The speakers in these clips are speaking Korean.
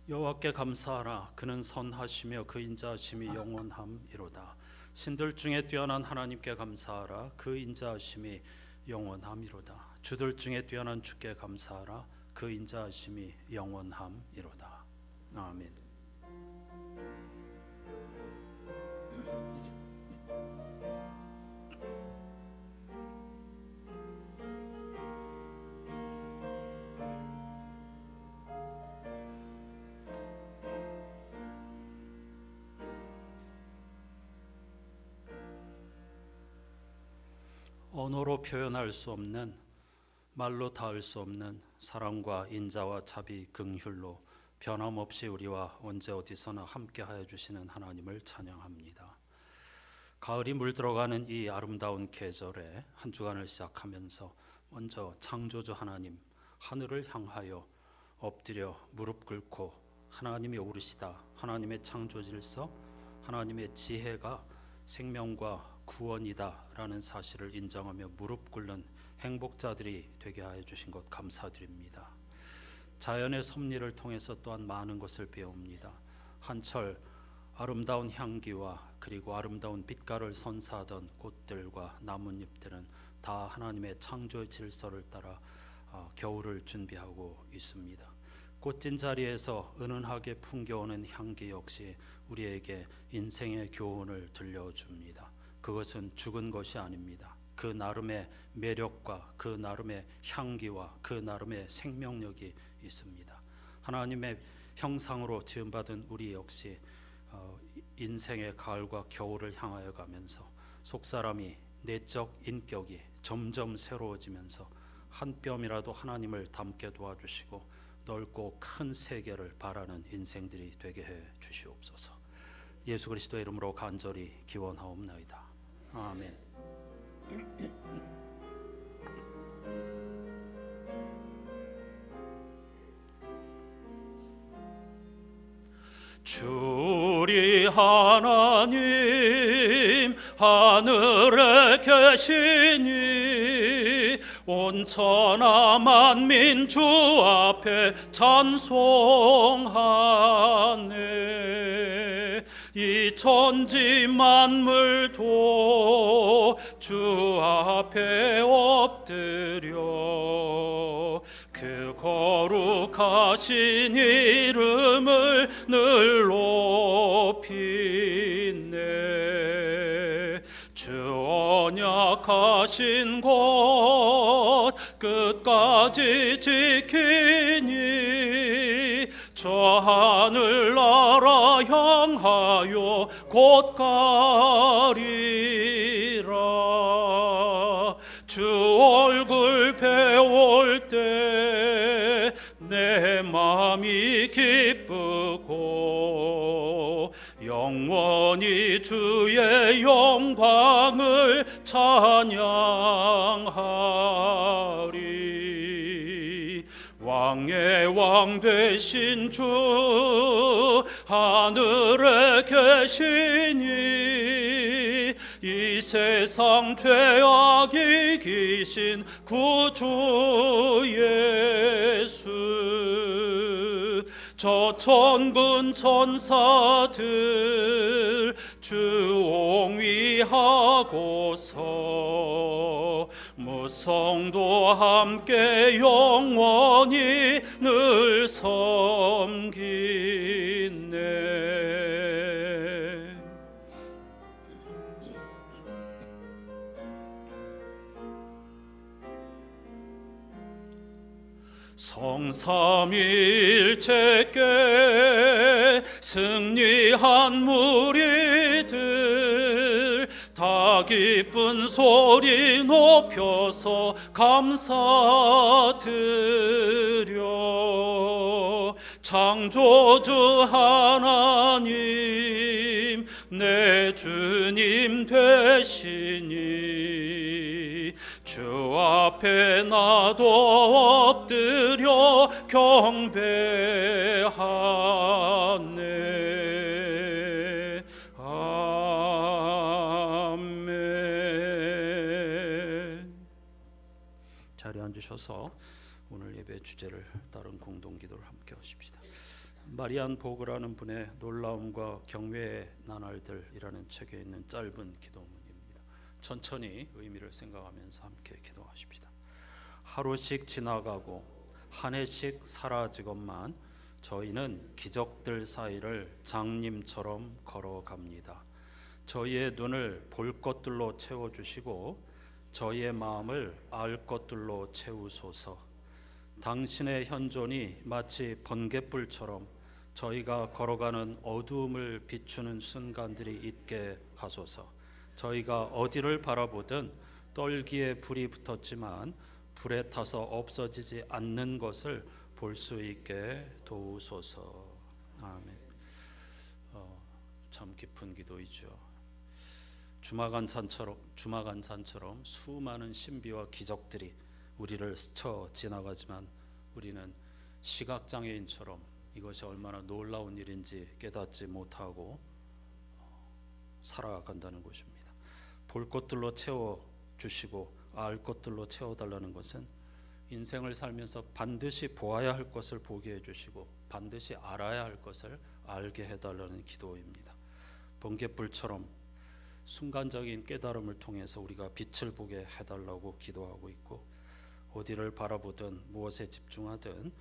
여호와께 감사하라. 그는 선하시며 그 인자하심이 영원함이로다. 신들 중에 뛰어난 하나님께 감사하라. 그 인자하심이 영원함이로다. 주들 중에 뛰어난 주께 감사하라. 그 인자하심이 영원함이로다. 아멘. 언어로 표현할 수 없는, 말로 닿을 수 없는 사랑과 인자와 자비, 긍휼로 변함없이 우리와 언제 어디서나 함께하여 주시는 하나님을 찬양합니다. 가을이 물들어가는 이 아름다운 계절에 한 주간을 시작하면서 먼저 창조주 하나님, 하늘을 향하여 엎드려 무릎 꿇고 하나님이 옳으시다, 하나님의 창조 질서, 하나님의 지혜가 생명과 구원이다 라는 사실을 인정하며 무릎 꿇는 행복자들이 되게 하여 주신 것 감사드립니다. 자연의 섭리를 통해서 또한 많은 것을 배웁니다. 한철 아름다운 향기와 그리고 아름다운 빛깔을 선사하던 꽃들과 나뭇잎들은 다 하나님의 창조의 질서를 따라 겨울을 준비하고 있습니다. 꽃진 자리에서 은은하게 풍겨오는 향기 역시 우리에게 인생의 교훈을 들려줍니다. 그것은 죽은 것이 아닙니다. 그 나름의 매력과 그 나름의 향기와 그 나름의 생명력이 있습니다. 하나님의 형상으로 지음받은 우리 역시 인생의 가을과 겨울을 향하여 가면서 속사람이, 내적 인격이 점점 새로워지면서 한 뼘이라도 하나님을 닮게 도와주시고 넓고 큰 세계를 바라는 인생들이 되게 해 주시옵소서. 예수 그리스도의 이름으로 간절히 기원하옵나이다. 아멘. 주리 하나님 하늘에 계시니 온 천하 만민 주 앞에 찬송하네. 이 천지 만물도 주 앞에 엎드려 그 거룩하신 이름을 늘 높이네. 주 언약하신 곳 끝까지 지키니 저 하늘나라 향하여 곧 가리라. 주 얼굴 배울 때 내 마음이 기쁘고 영원히 주의 영광을 찬양하리. 왕의 왕 되신 주 하늘에 계시니 이 세상 죄악 이기신 구주 예수. 저 천군 천사들 주옹위하고서 무성도 함께 영원히 늘 섬기네. 성삼일체께 승리한 무리들 다 기쁜 소리 높여서 감사드려. 창조주 하나님 내 주님 되시니 주 앞에 나도 엎드려 경배하네. 아멘. 자리에 앉으셔서 오늘 예배 주제를 따른 공동기도를 함께 하십시다. 마리안 보그라는 분의 놀라움과 경외의 나날들이라는 책에 있는 짧은 기도문입니다. 천천히 의미를 생각하면서 함께 기도하십시다. 하루씩 지나가고 한 해씩 사라지건만 저희는 기적들 사이를 장님처럼 걸어갑니다. 저희의 눈을 볼 것들로 채워주시고 저희의 마음을 알 것들로 채우소서. 당신의 현존이 마치 번갯불처럼 저희가 걸어가는 어두움을 비추는 순간들이 있게 하소서. 저희가 어디를 바라보든 떨기에 불이 붙었지만 불에 타서 없어지지 않는 것을 볼 수 있게 도우소서. 아멘. 참 깊은 기도이죠. 주마간산처럼 수많은 신비와 기적들이 우리를 스쳐 지나가지만 우리는 시각장애인처럼 이것이 얼마나 놀라운 일인지 깨닫지 못하고 살아간다는 것입니다. 볼 것들로 채워주시고 알 것들로 채워달라는 것은 인생을 살면서 반드시 보아야 할 것을 보게 해주시고 반드시 알아야 할 것을 알게 해달라는 기도입니다. 번갯불처럼 순간적인 깨달음을 통해서 우리가 빛을 보게 해달라고 기도하고 있고, 어디를 바라보든 무엇에 집중하든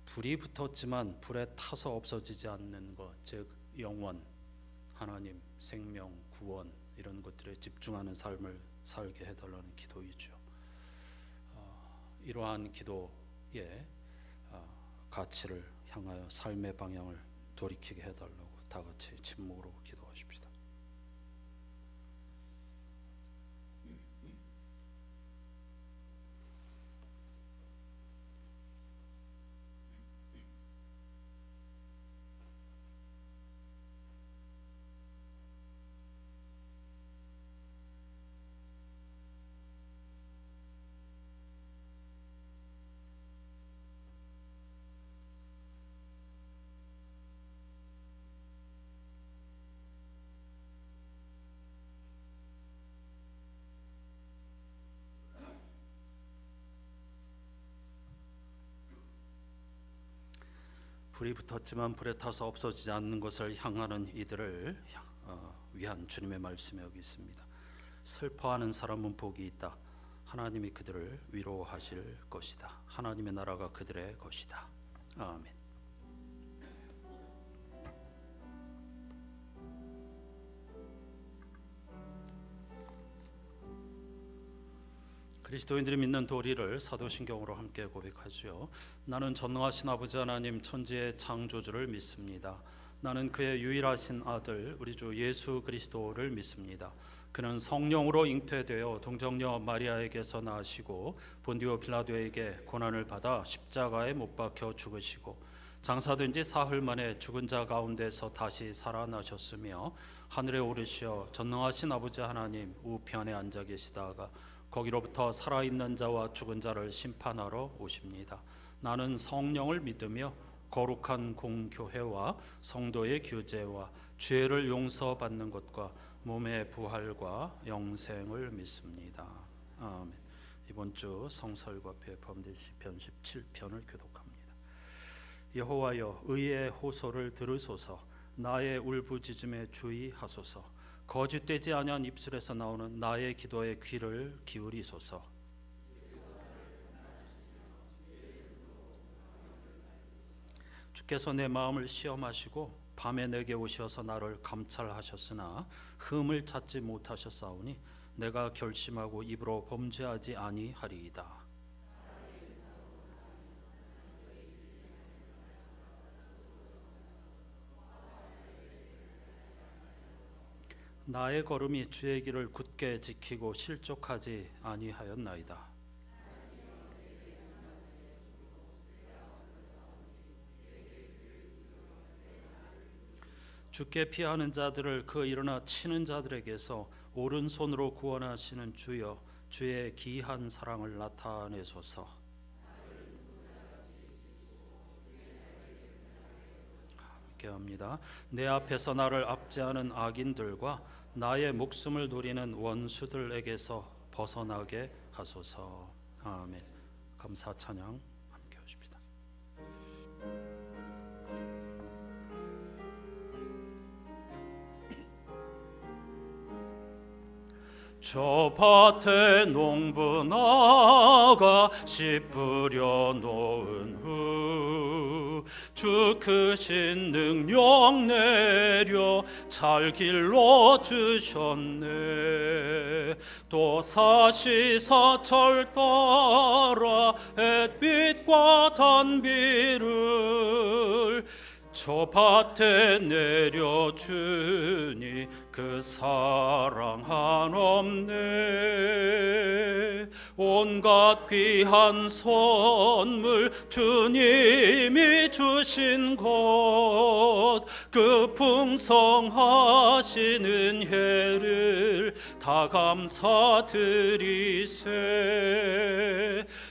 불이 붙었지만 불에 타서 없어지지 않는 것, 즉 영원, 하나님, 생명, 구원, 이런 것들에 집중하는 삶을 살게 해달라는 기도이죠. 이러한 기도의 가치를 향하여 삶의 방향을 돌이키게 해달라고 다 같이 침묵으로 기도하십시다. 불이 붙었지만 불에 타서 없어지지 않는 것을 향하는 이들을 위한 주님의 말씀이 여기 있습니다. 슬퍼하는 사람은 복이 있다. 하나님이 그들을 위로하실 것이다. 하나님의 나라가 그들의 것이다. 아멘. 그리스도인들이 믿는 도리를 사도신경으로 함께 고백하죠. 나는 전능하신 아버지 하나님 천지의 창조주를 믿습니다. 나는 그의 유일하신 아들 우리 주 예수 그리스도를 믿습니다. 그는 성령으로 잉태되어 동정녀 마리아에게서 나시고 본디오 빌라도에게 고난을 받아 십자가에 못 박혀 죽으시고 장사된 지 사흘 만에 죽은 자 가운데서 다시 살아나셨으며 하늘에 오르시어 전능하신 아버지 하나님 우편에 앉아 계시다가 거기로부터 살아있는 자와 죽은 자를 심판하러 오십니다. 나는 성령을 믿으며 거룩한 공교회와 성도의 교제와 죄를 용서받는 것과 몸의 부활과 영생을 믿습니다. 아멘. 이번 주 성설과 포함된 시편 17편을 교독합니다. 여호와여 의의 호소를 들으소서. 나의 울부짖음에 주의하소서. 거짓되지 아니한 입술에서 나오는 나의 기도에 귀를 기울이소서. 주께서 내 마음을 시험하시고 밤에 내게 오셔서 나를 감찰하셨으나 흠을 찾지 못하셨사오니 내가 결심하고 입으로 범죄하지 아니하리이다. 나의 걸음이 주의 길을 굳게 지키고 실족하지 아니하였나이다. 주께 피하는 자들을 그 일어나 치는 자들에게서 오른손으로 구원하시는 주여, 주의 기이한 사랑을 나타내소서. 함께합니다. 내 앞에서 나를 압제하는 악인들과 나의 목숨을 노리는 원수들에게서 벗어나게 하소서. 아멘. 감사 찬양 함께 하십니다. 저 밭에 농부나가 씨 뿌려 놓은 후 주 크신 능력 내려 잘 길러 주셨네. 또 사시사철 따라 햇빛과 단비를 저 밭에 내려주니 그 사랑 한없네. 온갖 귀한 선물 주님이 주신 것, 그 풍성하시는 해를 다 감사드리세.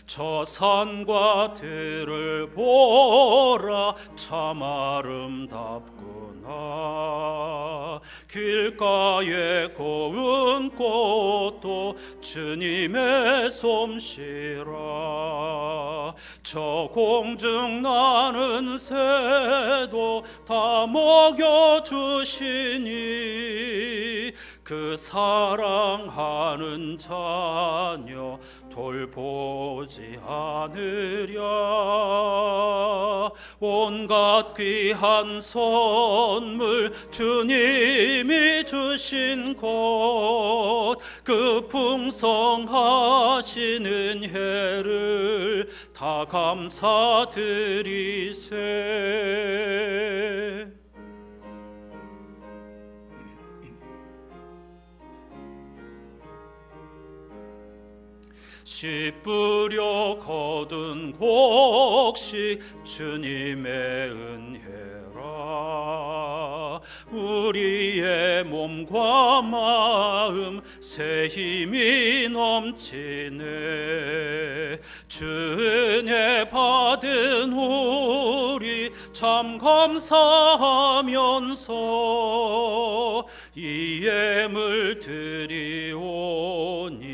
저 산과 들을 보라 참 아름답구나. 길가에 고운 꽃도 주님의 솜씨라. 저 공중 나는 새도 다 먹여주시니 그 사랑하는 자녀 돌보지 않으랴. 온갖 귀한 선물 주님이 주신 것, 그 풍성하시는 해를 다 감사드리세. 씨 뿌려 거둔 곡식 주님의 은혜라. 우리의 몸과 마음 새 힘이 넘치네. 주 은혜 받은 우리 참 감사하면서 이 예물 드리오니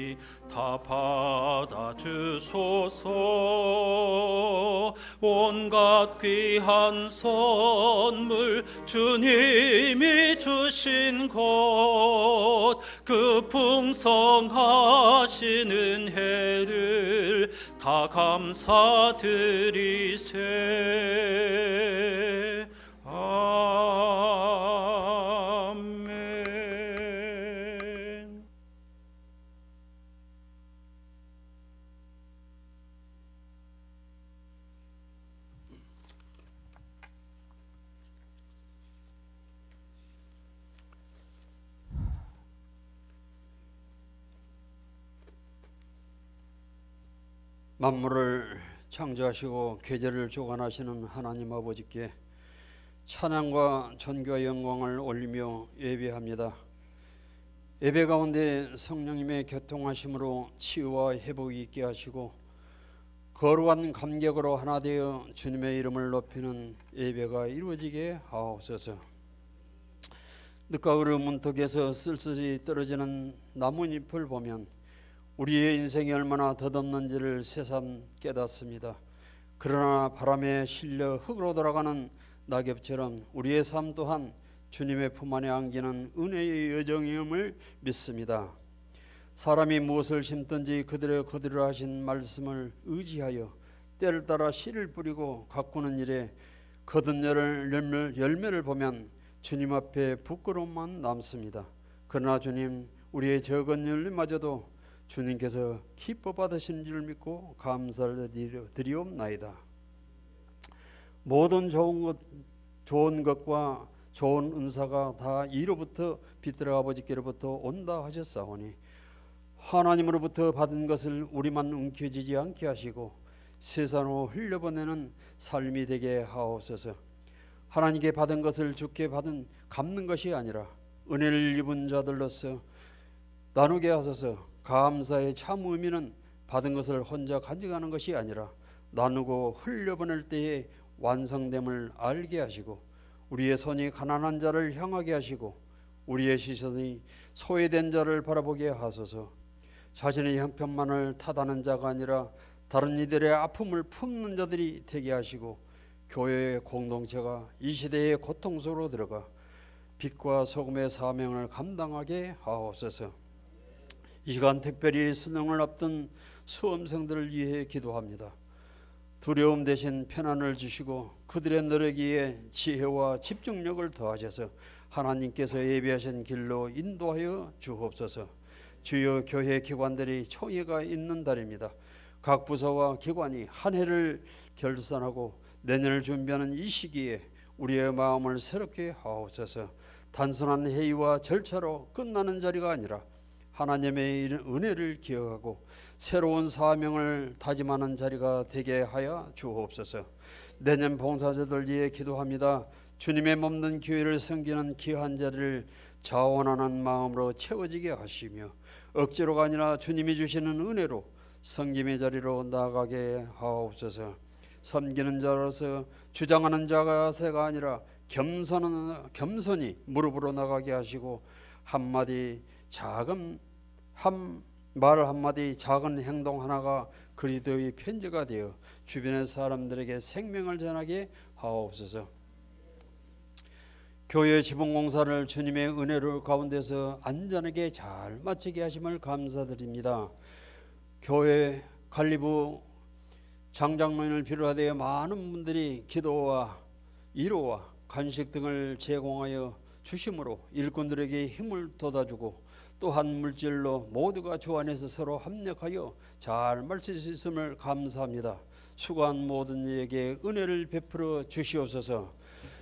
다 받아주소서. 온갖 귀한 선물 주님이 주신 것, 그 풍성하시는 해를 다 감사드리세. 만물을 창조하시고 계절을 주관하시는 하나님 아버지께 찬양과 존귀와 영광을 올리며 예배합니다. 예배 가운데 성령님의 교통하심으로 치유와 회복이 있게 하시고 거룩한 감격으로 하나 되어 주님의 이름을 높이는 예배가 이루어지게 하옵소서. 늦가을 문턱에서 쓸쓸히 떨어지는 나뭇잎을 보면 우리의 인생이 얼마나 덧없는지를 새삼 깨닫습니다. 그러나 바람에 실려 흙으로 돌아가는 낙엽처럼 우리의 삶 또한 주님의 품 안에 안기는 은혜의 여정임을 믿습니다. 사람이 무엇을 심든지 그들의 거두려 하신 말씀을 의지하여 때를 따라 씨를 뿌리고 가꾸는 일에 거둔 열매를 보면 주님 앞에 부끄러움만 남습니다. 그러나 주님, 우리의 적은 열매마저도 주님께서 기뻐 받으신 줄 믿고 감사를 드리옵나이다. 모든 좋은 것과 좋은 은사가 다 이로부터 빛들어 아버지께로부터 온다 하셨사오니 하나님으로부터 받은 것을 우리만 움켜쥐지 않게 하시고 세상으로 흘려보내는 삶이 되게 하옵소서. 하나님께 받은 것을 주께 받은 갚는 것이 아니라 은혜를 입은 자들로서 나누게 하소서. 감사의 참 의미는 받은 것을 혼자 가져가는 것이 아니라 나누고 흘려보낼 때의 완성됨을 알게 하시고 우리의 손이 가난한 자를 향하게 하시고 우리의 시선이 소외된 자를 바라보게 하소서. 자신의 형편만을 탓하는 자가 아니라 다른 이들의 아픔을 품는 자들이 되게 하시고 교회의 공동체가 이 시대의 고통 속으로 들어가 빛과 소금의 사명을 감당하게 하옵소서. 이 시간 특별히 수능을 앞둔 수험생들을 위해 기도합니다. 두려움 대신 편안을 주시고 그들의 노력에 지혜와 집중력을 더하셔서 하나님께서 예비하신 길로 인도하여 주옵소서. 주요 교회 기관들이 총회가 있는 달입니다. 각 부서와 기관이 한 해를 결산하고 내년을 준비하는 이 시기에 우리의 마음을 새롭게 하옵소서. 단순한 회의와 절차로 끝나는 자리가 아니라 하나님의 은혜를 기억하고 새로운 사명을 다짐하는 자리가 되게 하여 주옵소서. 내년 봉사자들 위해 기도합니다. 주님의 몸된 교회를 섬기는 귀한 자리를 자원하는 마음으로 채워지게 하시며 억지로가 아니라 주님이 주시는 은혜로 섬김의 자리로 나아가게 하옵소서. 섬기는 자로서 주장하는 자세가 아니라 겸손히 무릎으로 나가게 하시고 말 한마디 작은 행동 하나가 그리스도의 편지가 되어 주변의 사람들에게 생명을 전하게 하옵소서. 교회 지붕공사를 주님의 은혜로 가운데서 안전하게 잘 마치게 하심을 감사드립니다. 교회 관리부 장장로인을 비롯하여 많은 분들이 기도와 위로와 간식 등을 제공하여 주심으로 일꾼들에게 힘을 돋아주고 또한 물질로 모두가 주 안에서 서로 합력하여 잘 마칠 수 있음을 감사합니다. 수고한 모든 이에게 은혜를 베풀어 주시옵소서.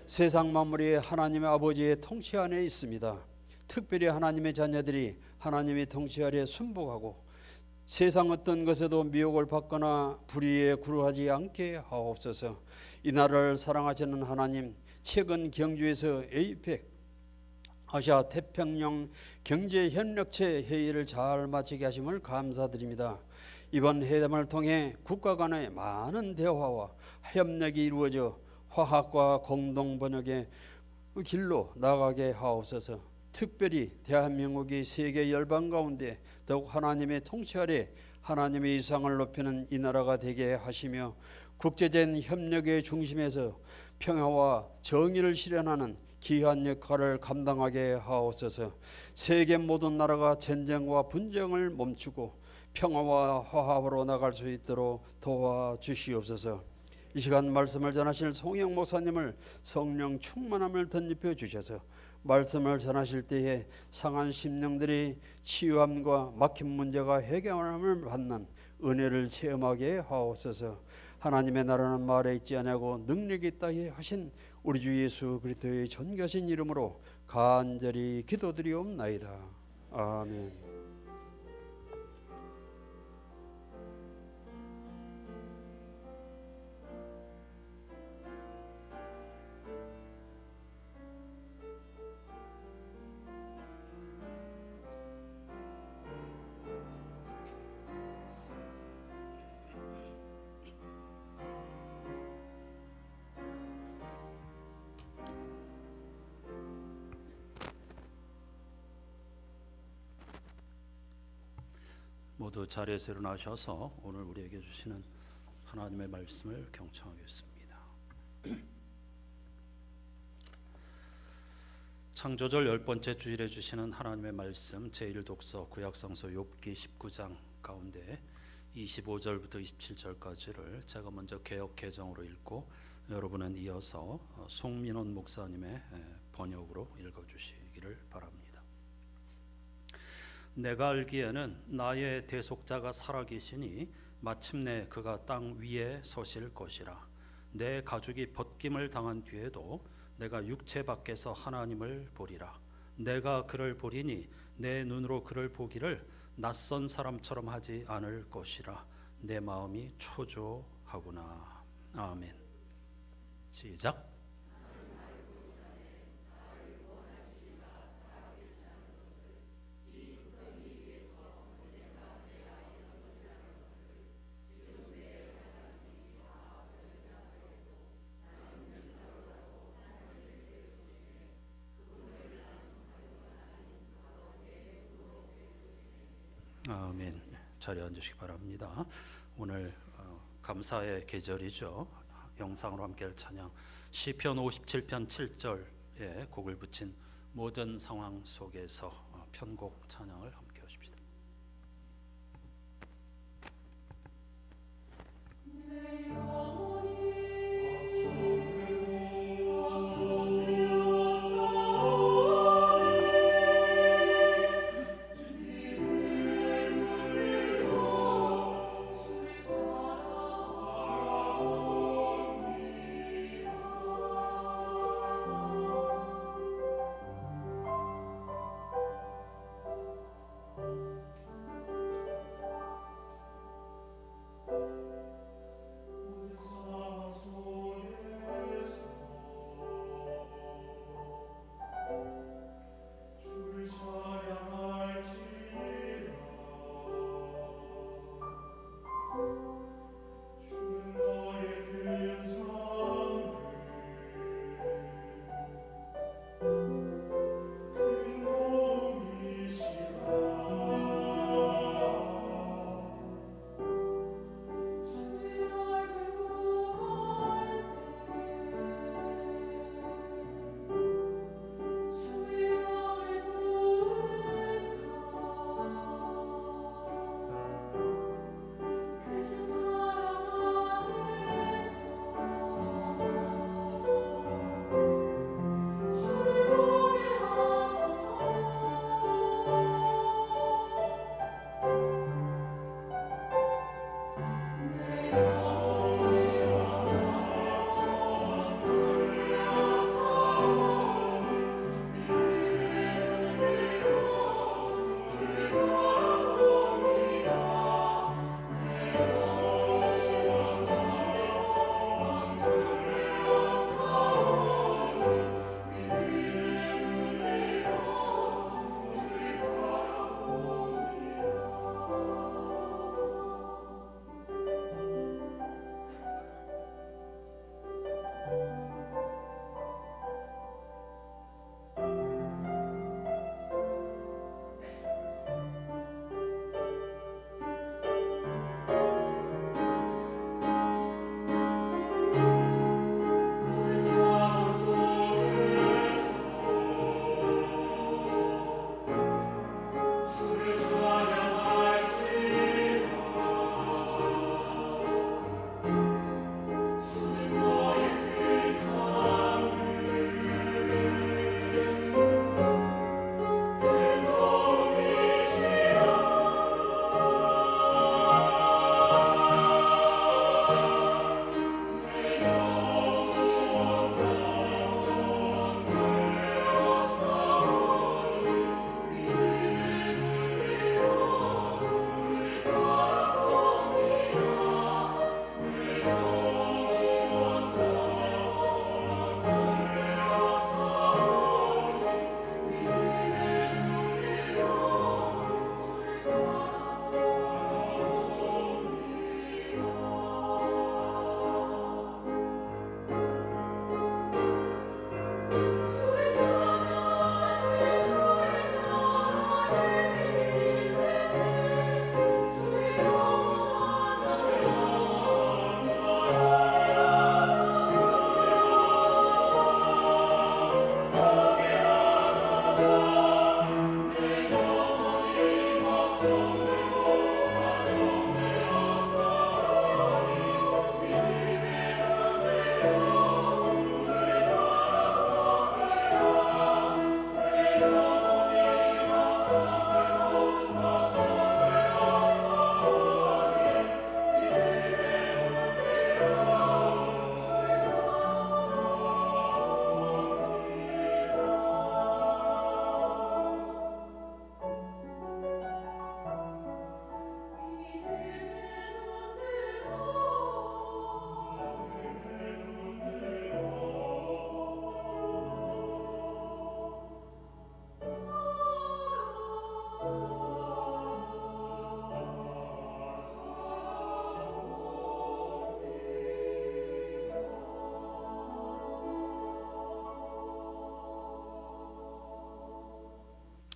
세상 만물이 하나님의 아버지의 통치 안에 있습니다. 특별히 하나님의 자녀들이 하나님의 통치 아래 순복하고 세상 어떤 것에도 미혹을 받거나 불의에 굴하지 않게 하옵소서. 이 나라를 사랑하시는 하나님, 최근 경주에서 에이펙 아시아 태평양 경제협력체 회의를 잘 마치게 하심을 감사드립니다. 이번 회담을 통해 국가 간의 많은 대화와 협력이 이루어져 화합과 공동번역의 길로 나가게 하옵소서. 특별히 대한민국이 세계 열방 가운데 더욱 하나님의 통치 아래 하나님의 위상을 높이는 이 나라가 되게 하시며 국제적인 협력의 중심에서 평화와 정의를 실현하는 귀한 역할을 감당하게 하옵소서. 세계 모든 나라가 전쟁과 분쟁을 멈추고 평화와 화합으로 나갈 수 있도록 도와주시옵소서. 이 시간 말씀을 전하실 송영 목사님을 성령 충만함을 덧입혀 주셔서 말씀을 전하실 때에 상한 심령들이 치유함과 막힌 문제가 해결함을 받는 은혜를 체험하게 하옵소서. 하나님의 나라는 말에 있지 아니하고 능력이 있다 하신 우리 주 예수 그리스도의 존귀하신 이름으로 간절히 기도드리옵나이다. 아멘. 모두 자리에서 일어나셔서 오늘 우리에게 주시는 하나님의 말씀을 경청하겠습니다. 창조절 10번째 주일에 주시는 하나님의 말씀 제1독서 구약성서 욥기 19장 가운데 25절부터 27절까지를 제가 먼저 개역 개정으로 읽고 여러분은 이어서 송민원 목사님의 번역으로 읽어주시기를 바랍니다. 내가 알기에는 나의 대속자가 살아계시니 마침내 그가 땅 위에 서실 것이라. 내 가죽이 벗김을 당한 뒤에도 내가 육체 밖에서 하나님을 보리라. 내가 그를 보리니 내 눈으로 그를 보기를 낯선 사람처럼 하지 않을 것이라. 내 마음이 초조하구나. 아멘. 시작. 아멘. 자리에 앉으시기 바랍니다. 오늘 감사의 계절이죠. 영상으로 함께할 찬양 시편 57편 7절에 곡을 붙인 모든 상황 속에서 편곡 찬양을 함께 하십시다.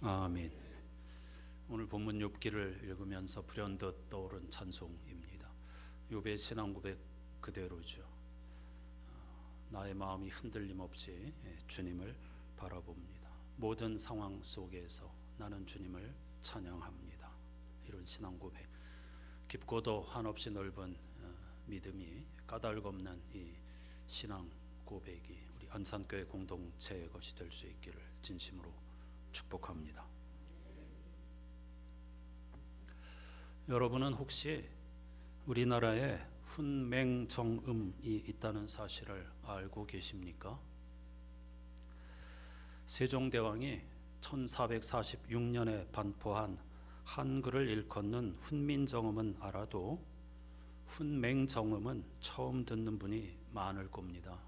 아멘. 오늘 본문 욥기를 읽으면서 불현듯 떠오른 찬송입니다. 욥의 신앙 고백 그대로죠. 나의 마음이 흔들림 없이 주님을 바라봅니다. 모든 상황 속에서 나는 주님을 찬양합니다. 이런 신앙 고백, 깊고도 한없이 넓은 믿음이 까닭없는 이 신앙 고백이 우리 안산교회 공동체의 것이 될 수 있기를 진심으로 축복합니다. 여러분은 혹시 우리나라에 훈맹정음이 있다는 사실을 알고 계십니까? 세종대왕이 1446년에 반포한 한글을 일컫는 훈민정음은 알아도 훈맹정음은 처음 듣는 분이 많을 겁니다.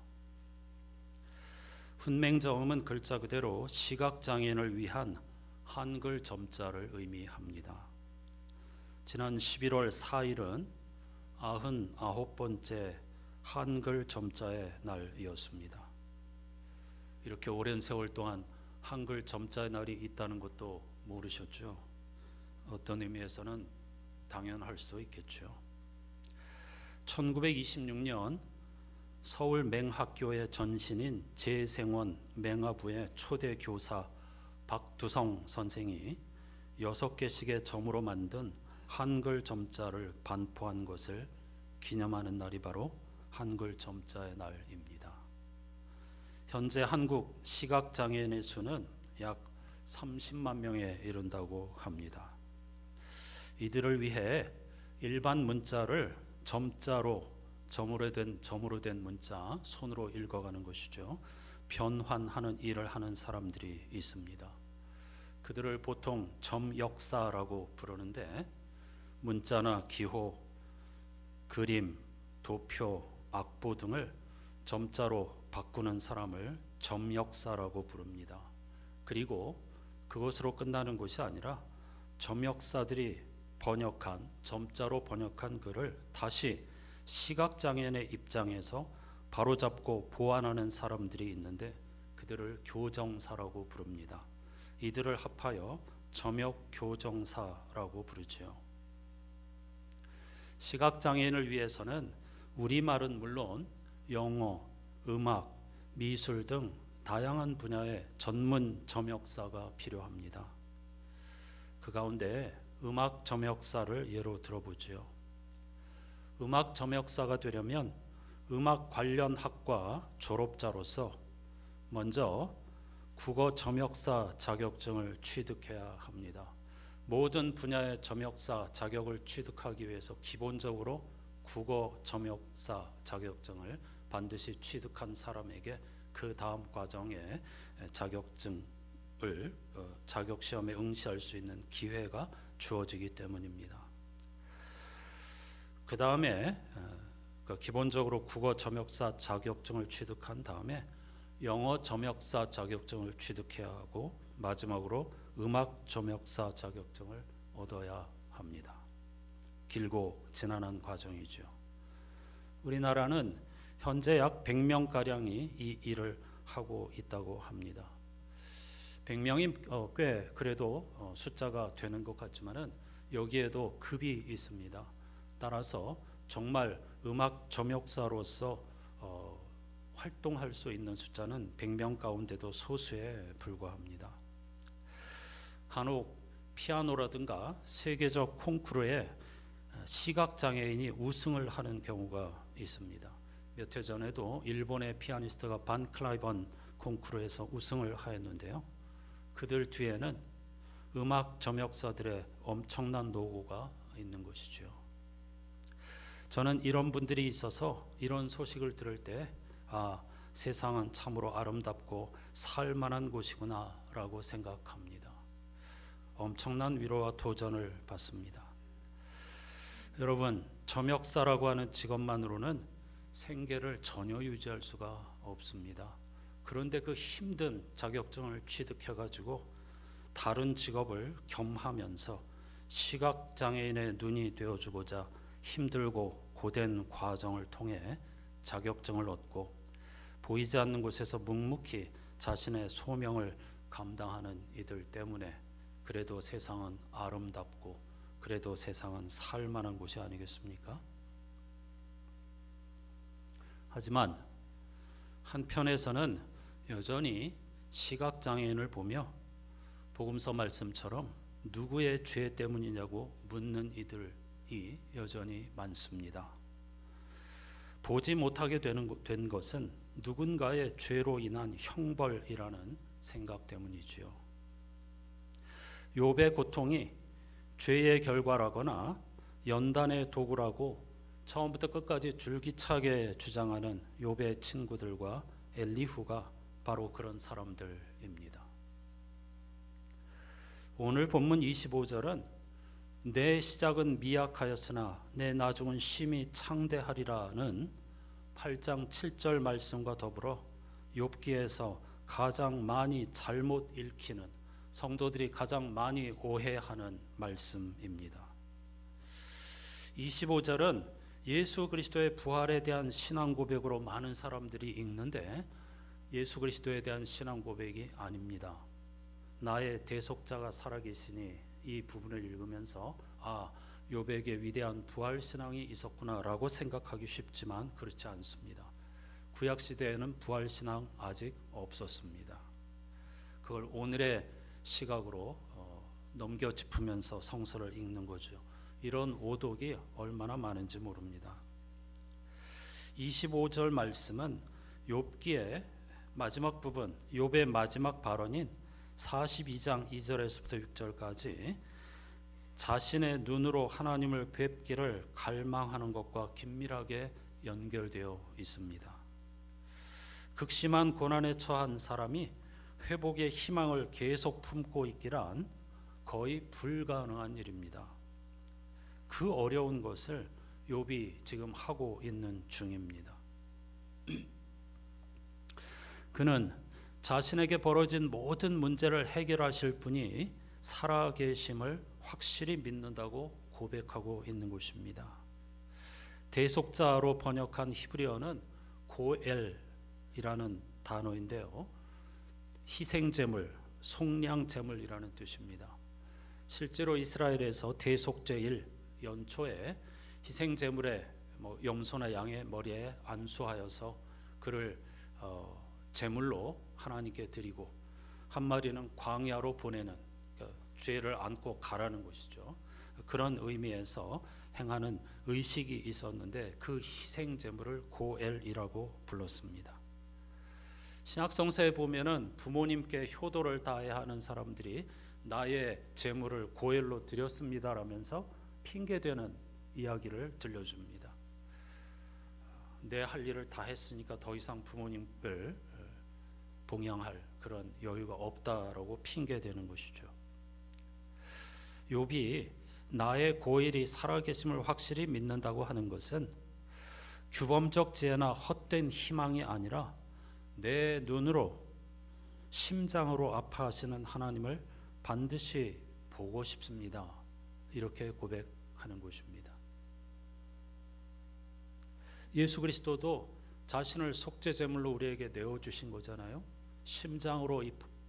훈맹정음은 글자 그대로 시각장애인을 위한 한글 점자를 의미합니다. 지난 11월 4일은 99번째 한글 점자의 날이었습니다. 이렇게 오랜 세월 동안 한글 점자의 날이 있다는 것도 모르셨죠? 어떤 의미에서는 당연할 수도 있겠죠. 1926년 서울 맹학교의 전신인 재생원 맹아부의 초대 교사 박두성 선생이 6개씩의 점으로 만든 한글 점자를 반포한 것을 기념하는 날이 바로 한글 점자의 날입니다. 현재 한국 시각장애인의 수는 약 30만 명에 이른다고 합니다. 이들을 위해 일반 문자를 점으로 된 문자 손으로 읽어가는 것이죠. 변환하는 일을 하는 사람들이 있습니다. 그들을 보통 점역사라고 부르는데 문자나 기호, 그림, 도표, 악보 등을 점자로 바꾸는 사람을 점역사라고 부릅니다. 그리고 그것으로 끝나는 것이 아니라 점역사들이 점자로 번역한 글을 다시 시각장애인의 입장에서 바로잡고 보완하는 사람들이 있는데 그들을 교정사라고 부릅니다. 이들을 합하여 점역교정사라고 부르죠. 시각장애인을 위해서는 우리말은 물론 영어, 음악, 미술 등 다양한 분야의 전문 점역사가 필요합니다. 그 가운데 음악 점역사를 예로 들어보죠. 음악 점역사가 되려면 음악 관련 학과 졸업자로서 먼저 국어 점역사 자격증을 취득해야 합니다. 모든 분야의 점역사 자격을 취득하기 위해서 기본적으로 국어 점역사 자격증을 반드시 취득한 사람에게 그 다음 과정에 자격 시험에 응시할 수 있는 기회가 주어지기 때문입니다. 그 다음에 기본적으로 국어 점역사 자격증을 취득한 다음에 영어 점역사 자격증을 취득해야 하고 마지막으로 음악 점역사 자격증을 얻어야 합니다. 길고 지난한 과정이죠. 우리나라는 현재 약 100명가량이 이 일을 하고 있다고 합니다. 100명이 꽤 그래도 숫자가 되는 것 같지만은 여기에도 급이 있습니다. 따라서 정말 음악 점역사로서 활동할 수 있는 숫자는 100명 가운데도 소수에 불과합니다. 간혹 피아노라든가 세계적 콩쿠르에 시각장애인이 우승을 하는 경우가 있습니다. 몇 해 전에도 일본의 피아니스트가 반 클라이번 콩쿠르에서 우승을 하였는데요. 그들 뒤에는 음악 점역사들의 엄청난 노고가 있는 것이죠. 저는 이런 분들이 있어서 이런 소식을 들을 때 세상은 참으로 아름답고 살만한 곳이구나 라고 생각합니다. 엄청난 위로와 도전을 받습니다. 여러분, 점역사라고 하는 직업만으로는 생계를 전혀 유지할 수가 없습니다. 그런데 그 힘든 자격증을 취득해가지고 다른 직업을 겸하면서 시각장애인의 눈이 되어주고자 힘들고 고된 과정을 통해 자격증을 얻고 보이지 않는 곳에서 묵묵히 자신의 소명을 감당하는 이들 때문에 그래도 세상은 아름답고 그래도 세상은 살만한 곳이 아니겠습니까? 하지만 한편에서는 여전히 시각장애인을 보며 복음서 말씀처럼 누구의 죄 때문이냐고 묻는 이들이 여전히 많습니다. 보지 못하게 된 것은 누군가의 죄로 인한 형벌이라는 생각 때문이지요. 욥의 고통이 죄의 결과라거나 연단의 도구라고 처음부터 끝까지 줄기차게 주장하는 욥의 친구들과 엘리후가 바로 그런 사람들입니다. 오늘 본문 25절은 내 시작은 미약하였으나 내 나중은 심히 창대하리라는 8장 7절 말씀과 더불어 욥기에서 가장 많이 잘못 읽히는, 성도들이 가장 많이 오해하는 말씀입니다. 25절은 예수 그리스도의 부활에 대한 신앙 고백으로 많은 사람들이 읽는데 예수 그리스도에 대한 신앙 고백이 아닙니다. 나의 대속자가 살아계시니 이 부분을 읽으면서 욥에게 위대한 부활 신앙이 있었구나라고 생각하기 쉽지만 그렇지 않습니다. 구약 시대에는 부활 신앙 아직 없었습니다. 그걸 오늘의 시각으로 넘겨 짚으면서 성서를 읽는 거죠. 이런 오독이 얼마나 많은지 모릅니다. 25절 말씀은 욥기의 마지막 부분, 욥의 마지막 발언인 42장 2절에서부터 6절까지 자신의 눈으로 하나님을 뵙기를 갈망하는 것과 긴밀하게 연결되어 있습니다. 극심한 고난에 처한 사람이 회복의 희망을 계속 품고 있기란 거의 불가능한 일입니다. 그 어려운 것을 욥이 지금 하고 있는 중입니다. 그는 자신에게 벌어진 모든 문제를 해결하실 분이 살아계심을 확실히 믿는다고 고백하고 있는 것입니다. 대속자로 번역한 히브리어는 고엘이라는 단어인데요, 희생제물, 속량제물이라는 뜻입니다. 실제로 이스라엘에서 대속제일 연초에 희생제물의 염소나 양의 머리에 안수하여서 그를 제물로 하나님께 드리고 한 마리는 광야로 보내는, 그러니까 죄를 안고 가라는 것이죠. 그런 의미에서 행하는 의식이 있었는데 그 희생제물을 고엘이라고 불렀습니다. 신약성서에 보면은 부모님께 효도를 다해야 하는 사람들이 나의 제물을 고엘로 드렸습니다라면서 핑계대는 이야기를 들려줍니다. 내 할 일을 다 했으니까 더 이상 부모님을 봉양할 그런 여유가 없다라고 핑계대는 것이죠. 욥이 나의 고일이 살아계심을 확실히 믿는다고 하는 것은 규범적 지혜나 헛된 희망이 아니라 내 눈으로 심장으로 아파하시는 하나님을 반드시 보고 싶습니다. 이렇게 고백하는 것입니다. 예수 그리스도도 자신을 속죄제물로 우리에게 내어주신 거잖아요. 심장으로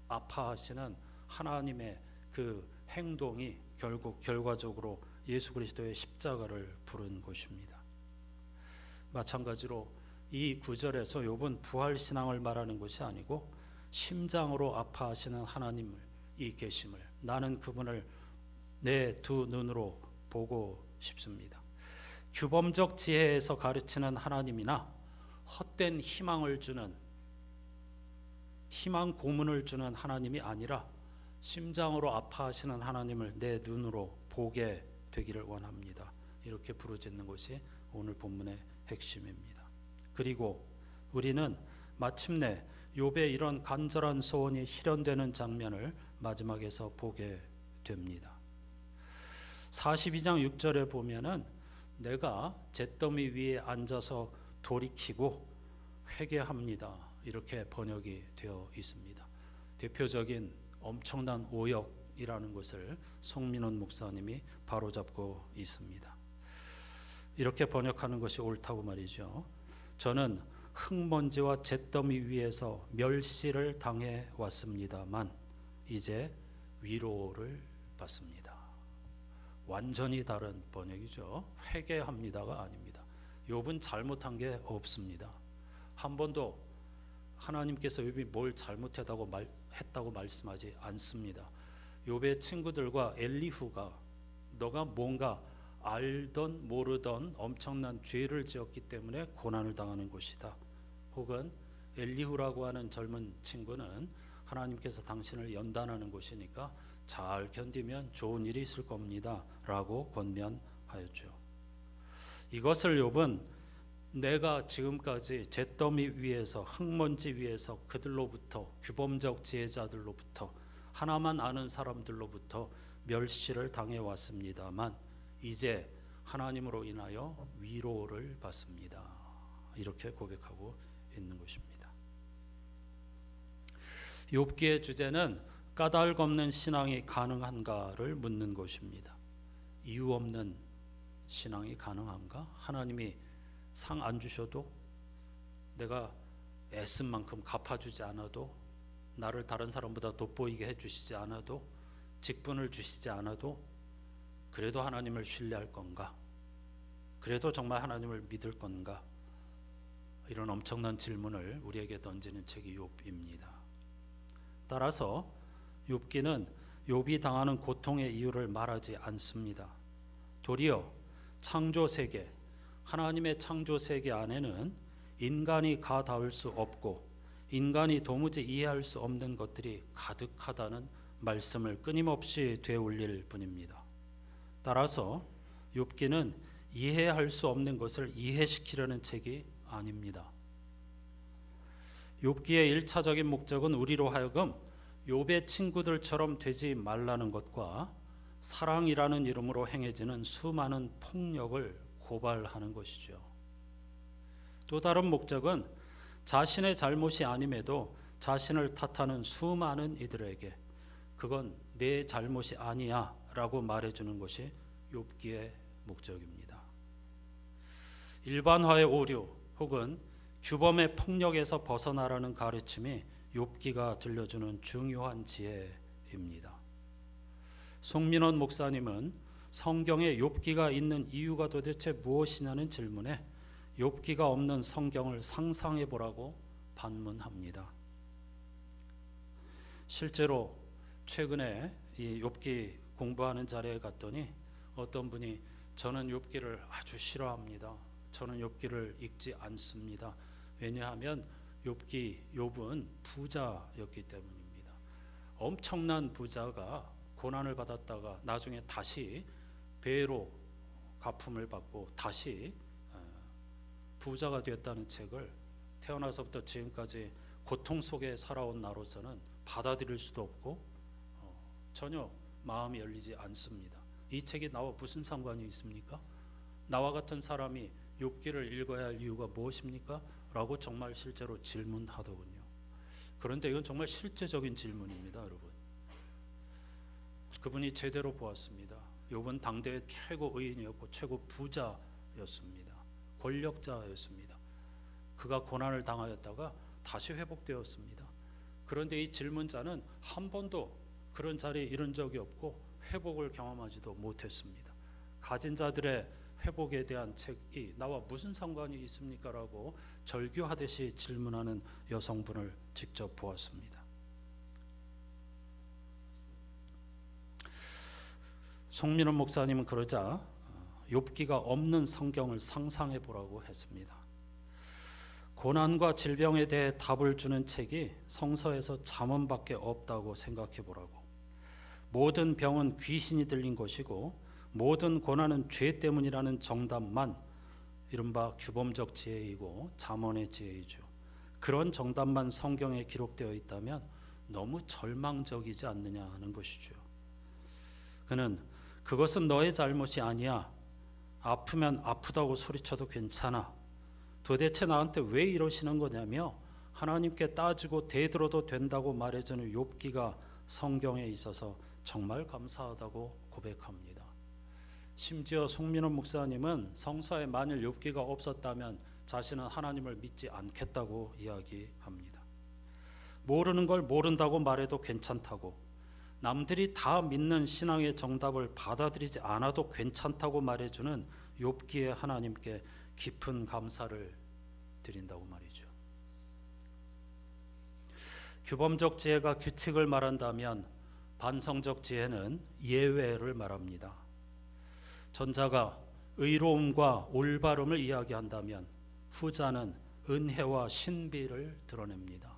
아파하시는 하나님의 그 행동이 결국 결과적으로 예수 그리스도의 십자가를 부른 것입니다. 마찬가지로 이 구절에서 욥은 부활 신앙을 말하는 것이 아니고 심장으로 아파하시는 하나님을 이 계심을, 나는 그분을 내 두 눈으로 보고 싶습니다. 규범적 지혜에서 가르치는 하나님이나 헛된 희망을 주는, 희망 고문을 주는 하나님이 아니라 심장으로 아파하시는 하나님을 내 눈으로 보게 되기를 원합니다. 이렇게 부르짖는 것이 오늘 본문의 핵심입니다. 그리고 우리는 마침내 욥의 이런 간절한 소원이 실현되는 장면을 마지막에서 보게 됩니다. 42장 6절에 보면은 내가 잿더미 위에 앉아서 돌이키고 회개합니다. 이렇게 번역이 되어 있습니다. 대표적인 엄청난 오역이라는 것을 송민원 목사님이 바로잡고 있습니다. 이렇게 번역하는 것이 옳다고 말이죠. 저는 흙먼지와 잿더미 위에서 멸시를 당해 왔습니다만 이제 위로를 받습니다. 완전히 다른 번역이죠. 회개합니다가 아닙니다. 욥은 잘못한 게 없습니다. 한 번도 하나님께서 욥이 뭘 잘못했다고 말씀하지 않습니다. 욥의 친구들과 엘리후가 너가 뭔가 알던 모르던 엄청난 죄를 지었기 때문에 고난을 당하는 것이다. 혹은 엘리후라고 하는 젊은 친구는 하나님께서 당신을 연단하는 것이니까 잘 견디면 좋은 일이 있을 겁니다 라고 권면하였죠. 이것을 욥은 내가 지금까지 잿더미 위에서 흙먼지 위에서 그들로부터 규범적 지혜자들로부터 하나만 아는 사람들로부터 멸시를 당해왔습니다만 이제 하나님으로 인하여 위로를 받습니다. 이렇게 고백하고 있는 것입니다. 욥기의 주제는 까닭 없는 신앙이 가능한가를 묻는 것입니다. 이유 없는 신앙이 가능한가? 하나님이 상 안 주셔도 내가 애쓴 만큼 갚아주지 않아도 나를 다른 사람보다 돋보이게 해주시지 않아도 직분을 주시지 않아도 그래도 하나님을 신뢰할 건가? 그래도 정말 하나님을 믿을 건가? 이런 엄청난 질문을 우리에게 던지는 책이 욥입니다. 따라서 욥기는 욥이 당하는 고통의 이유를 말하지 않습니다. 도리어 창조 세계, 하나님의 창조 세계 안에는 인간이 가 닿을 수 없고 인간이 도무지 이해할 수 없는 것들이 가득하다는 말씀을 끊임없이 되올릴 뿐입니다. 따라서 욥기는 이해할 수 없는 것을 이해시키려는 책이 아닙니다. 욥기의 1차적인 목적은 우리로 하여금 욥의 친구들처럼 되지 말라는 것과 사랑이라는 이름으로 행해지는 수많은 폭력을 고발하는 것이죠. 또 다른 목적은 자신의 잘못이 아님에도 자신을 탓하는 수많은 이들에게 그건 내 잘못이 아니야 라고 말해주는 것이 욥기의 목적입니다. 일반화의 오류 혹은 규범의 폭력에서 벗어나라는 가르침이 욥기가 들려주는 중요한 지혜입니다. 송민원 목사님은 성경에 욥기가 있는 이유가 도대체 무엇이냐는 질문에 욥기가 없는 성경을 상상해 보라고 반문합니다. 실제로 최근에 이 욥기 공부하는 자리에 갔더니 어떤 분이 저는 욥기를 아주 싫어합니다. 저는 욥기를 읽지 않습니다. 왜냐하면 욥은 부자였기 때문입니다. 엄청난 부자가 고난을 받았다가 나중에 다시 배로 갚음을 받고 다시 부자가 됐다는 책을 태어나서부터 지금까지 고통 속에 살아온 나로서는 받아들일 수도 없고 전혀 마음이 열리지 않습니다. 이 책이 나와 무슨 상관이 있습니까? 나와 같은 사람이 욥기를 읽어야 할 이유가 무엇입니까? 라고 정말 실제로 질문하더군요. 그런데 이건 정말 실제적인 질문입니다, 여러분. 그분이 제대로 보았습니다. 욥은 당대의 최고 의인이었고 최고 부자였습니다. 권력자였습니다. 그가 고난을 당하였다가 다시 회복되었습니다. 그런데 이 질문자는 한 번도 그런 자리에 이른 적이 없고 회복을 경험하지도 못했습니다. 가진 자들의 회복에 대한 책이 나와 무슨 상관이 있습니까? 라고 절규하듯이 질문하는 여성분을 직접 보았습니다. 송민원 목사님은 그러자 욥기가 없는 성경을 상상해 보라고 했습니다. 고난과 질병에 대해 답을 주는 책이 성서에서 잠언밖에 없다고 생각해 보라고. 모든 병은 귀신이 들린 것이고 모든 고난은 죄 때문이라는 정답만 이른바 규범적 지혜이고 잠언의 지혜이죠. 그런 정답만 성경에 기록되어 있다면 너무 절망적이지 않느냐 하는 것이죠. 그는 그것은 너의 잘못이 아니야. 아프면 아프다고 소리쳐도 괜찮아. 도대체 나한테 왜 이러시는 거냐며 하나님께 따지고 대들어도 된다고 말해주는 욥기가 성경에 있어서 정말 감사하다고 고백합니다. 심지어 송민원 목사님은 성서에 만일 욥기가 없었다면 자신은 하나님을 믿지 않겠다고 이야기합니다. 모르는 걸 모른다고 말해도 괜찮다고, 남들이 다 믿는 신앙의 정답을 받아들이지 않아도 괜찮다고 말해주는 욥기의 하나님께 깊은 감사를 드린다고 말이죠. 규범적 지혜가 규칙을 말한다면 반성적 지혜는 예외를 말합니다. 전자가 의로움과 올바름을 이야기한다면 후자는 은혜와 신비를 드러냅니다.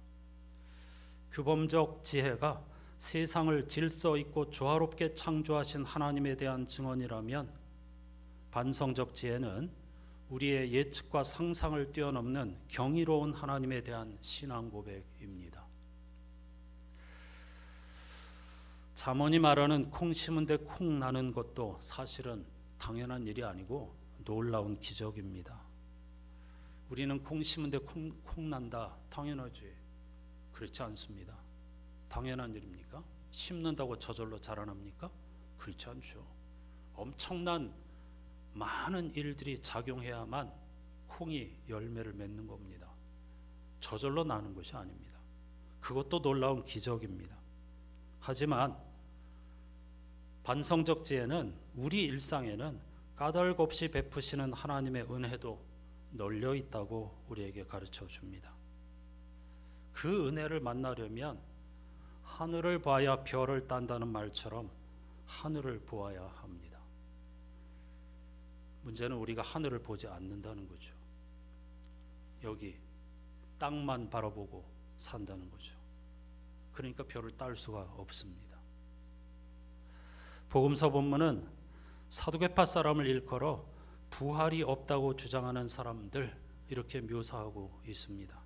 규범적 지혜가 세상을 질서 있고 조화롭게 창조하신 하나님에 대한 증언이라면 반성적 지혜는 우리의 예측과 상상을 뛰어넘는 경이로운 하나님에 대한 신앙 고백입니다. 잠언이 말하는 콩 심은 데 콩 나는 것도 사실은 당연한 일이 아니고 놀라운 기적입니다. 우리는 콩 심은 데 콩 난다 당연하지. 그렇지 않습니다. 당연한 일입니까? 심는다고 저절로 자라납니까? 그렇지 않죠. 엄청난 많은 일들이 작용해야만 콩이 열매를 맺는 겁니다. 저절로 나는 것이 아닙니다. 그것도 놀라운 기적입니다. 하지만 반성적 지혜는 우리 일상에는 까닭 없이 베푸시는 하나님의 은혜도 널려 있다고 우리에게 가르쳐 줍니다. 그 은혜를 만나려면 하늘을 봐야 별을 딴다는 말처럼 하늘을 보아야 합니다. 문제는 우리가 하늘을 보지 않는다는 거죠. 여기 땅만 바라보고 산다는 거죠. 그러니까 별을 딸 수가 없습니다. 복음서 본문은 사두개파 사람을 일컬어 부활이 없다고 주장하는 사람들 이렇게 묘사하고 있습니다.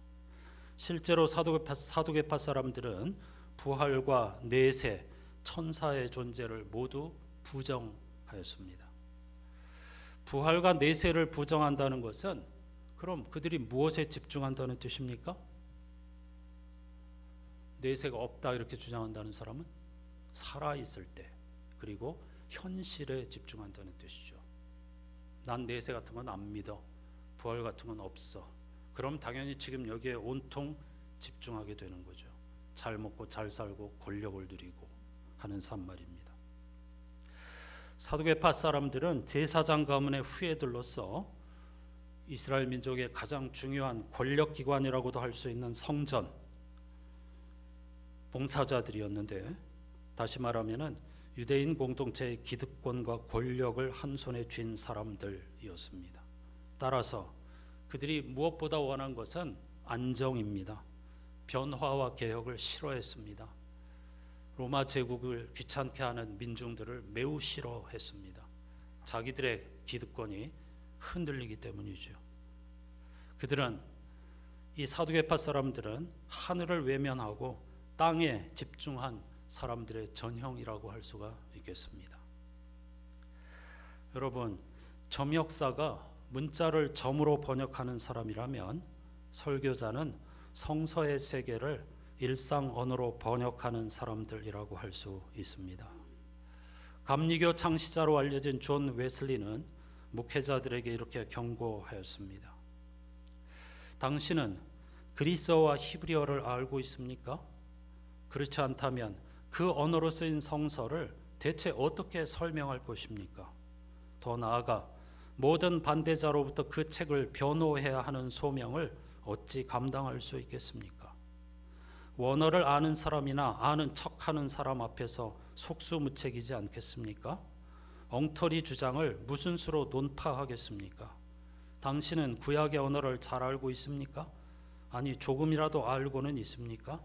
실제로 사두개파 사람들은 부활과 내세, 천사의 존재를 모두 부정하였습니다. 부활과 내세를 부정한다는 것은 그럼 그들이 무엇에 집중한다는 뜻입니까? 내세가 없다 이렇게 주장한다는 사람은 살아있을 때 그리고 현실에 집중한다는 뜻이죠. 난 내세 같은 건 안 믿어. 부활 같은 건 없어. 그럼 당연히 지금 여기에 온통 집중하게 되는 거죠. 잘 먹고 잘 살고 권력을 누리고 하는 산말입니다. 사두개파 사람들은 제사장 가문의 후예들로서 이스라엘 민족의 가장 중요한 권력기관이라고도 할 수 있는 성전 봉사자들이었는데, 다시 말하면 유대인 공동체의 기득권과 권력을 한 손에 쥔 사람들이었습니다. 따라서 그들이 무엇보다 원한 것은 안정입니다. 변화와 개혁을 싫어했습니다. 로마 제국을 귀찮게 하는 민중들을 매우 싫어했습니다. 자기들의 기득권이 흔들리기 때문이죠. 그들은 이 사두개파 사람들은 하늘을 외면하고 땅에 집중한 사람들의 전형이라고 할 수가 있겠습니다. 여러분, 점역사가 문자를 점으로 번역하는 사람이라면 설교자는 성서의 세계를 일상 언어로 번역하는 사람들이라고 할 수 있습니다. 감리교 창시자로 알려진 존 웨슬리는 목회자들에게 이렇게 경고하였습니다. 당신은 그리스어와 히브리어를 알고 있습니까? 그렇지 않다면 그 언어로 쓰인 성서를 대체 어떻게 설명할 것입니까? 더 나아가 모든 반대자로부터 그 책을 변호해야 하는 소명을 어찌 감당할 수 있겠습니까? 원어를 아는 사람이나 아는 척하는 사람 앞에서 속수무책이지 않겠습니까? 엉터리 주장을 무슨 수로 논파하겠습니까? 당신은 구약의 언어를 잘 알고 있습니까? 아니 조금이라도 알고는 있습니까?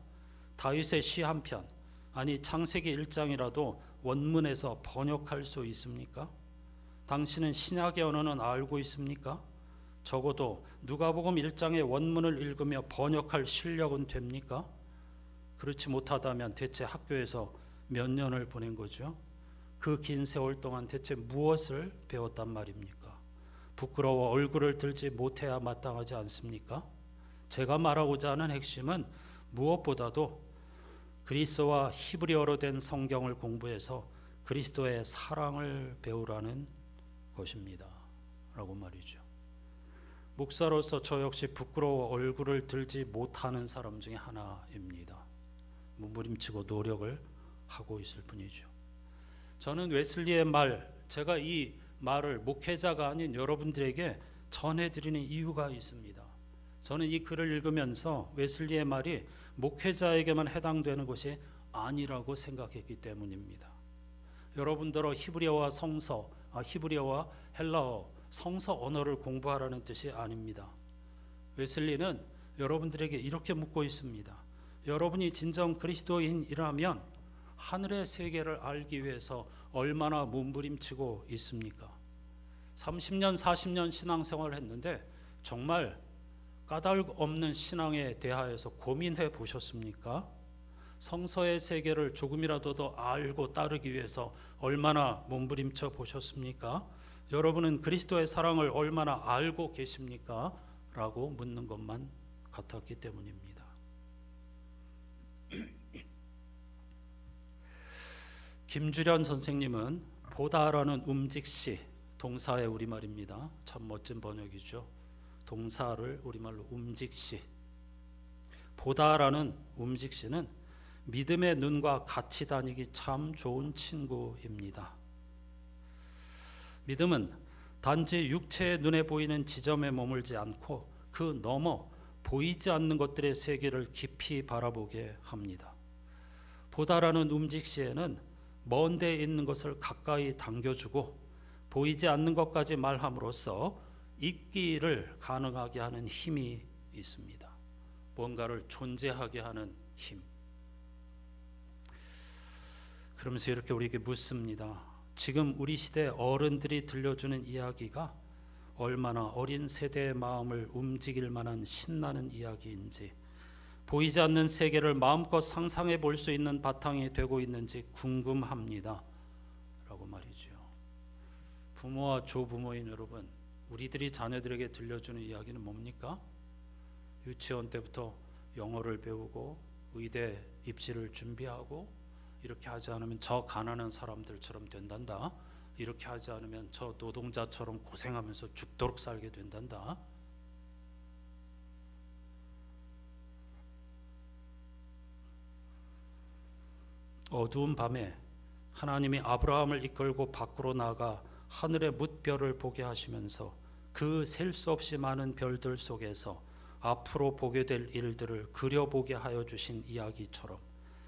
다윗의 시 한 편, 아니 창세기 1장이라도 원문에서 번역할 수 있습니까? 당신은 신약의 언어는 알고 있습니까? 적어도 누가복음 1장의 원문을 읽으며 번역할 실력은 됩니까? 그렇지 못하다면 대체 학교에서 몇 년을 보낸 거죠? 그 긴 세월 동안 대체 무엇을 배웠단 말입니까? 부끄러워 얼굴을 들지 못해야 마땅하지 않습니까? 제가 말하고자 하는 핵심은 무엇보다도 그리스어와 히브리어로 된 성경을 공부해서 그리스도의 사랑을 배우라는 것입니다. 라고 말이죠. 목사로서 저 역시 부끄러워 얼굴을 들지 못하는 사람 중에 하나입니다. 몸부림치고 노력을 하고 있을 뿐이죠. 저는 웨슬리의 말, 제가 이 말을 목회자가 아닌 여러분들에게 전해드리는 이유가 있습니다. 저는 이 글을 읽으면서 웨슬리의 말이 목회자에게만 해당되는 것이 아니라고 생각했기 때문입니다. 여러분들어 히브리어와 성서 히브리어와 헬라어, 성서 언어를 공부하라는 뜻이 아닙니다. 웨슬리는 여러분들에게 이렇게 묻고 있습니다. 여러분이 진정 그리스도인이라면 하늘의 세계를 알기 위해서 얼마나 몸부림치고 있습니까? 30년, 40년 신앙생활을 했는데 정말 까닭 없는 신앙에 대하여서 고민해 보셨습니까? 성서의 세계를 조금이라도 더 알고 따르기 위해서 얼마나 몸부림쳐 보셨습니까? 여러분은 그리스도의 사랑을 얼마나 알고 계십니까? 라고 묻는 것만 같았기 때문입니다. 김주련 선생님은 보다라는 움직시, 동사의 우리말입니다. 참 멋진 번역이죠. 동사를 우리말로 움직시, 보다라는 움직시는 믿음의 눈과 같이 다니기 참 좋은 친구입니다. 믿음은 단지 육체의 눈에 보이는 지점에 머물지 않고 그 너머 보이지 않는 것들의 세계를 깊이 바라보게 합니다. 보다라는 움직시에는 먼 데 있는 것을 가까이 당겨주고 보이지 않는 것까지 말함으로써 있기를 가능하게 하는 힘이 있습니다. 뭔가를 존재하게 하는 힘. 그러면서 이렇게 우리에게 묻습니다. 지금 우리 시대 어른들이 들려주는 이야기가 얼마나 어린 세대의 마음을 움직일 만한 신나는 이야기인지, 보이지 않는 세계를 마음껏 상상해 볼 수 있는 바탕이 되고 있는지 궁금합니다. 라고 말이죠. 부모와 조부모인 여러분, 우리들이 자녀들에게 들려주는 이야기는 뭡니까? 유치원 때부터 영어를 배우고 의대 입시를 준비하고, 이렇게 하지 않으면 저 가난한 사람들처럼 된단다. 이렇게 하지 않으면 저 노동자처럼 고생하면서 죽도록 살게 된단다. 어두운 밤에 하나님이 아브라함을 이끌고 밖으로 나가 하늘의 뭇별을 보게 하시면서 그 셀 수 없이 많은 별들 속에서 앞으로 보게 될 일들을 그려보게 하여 주신 이야기처럼,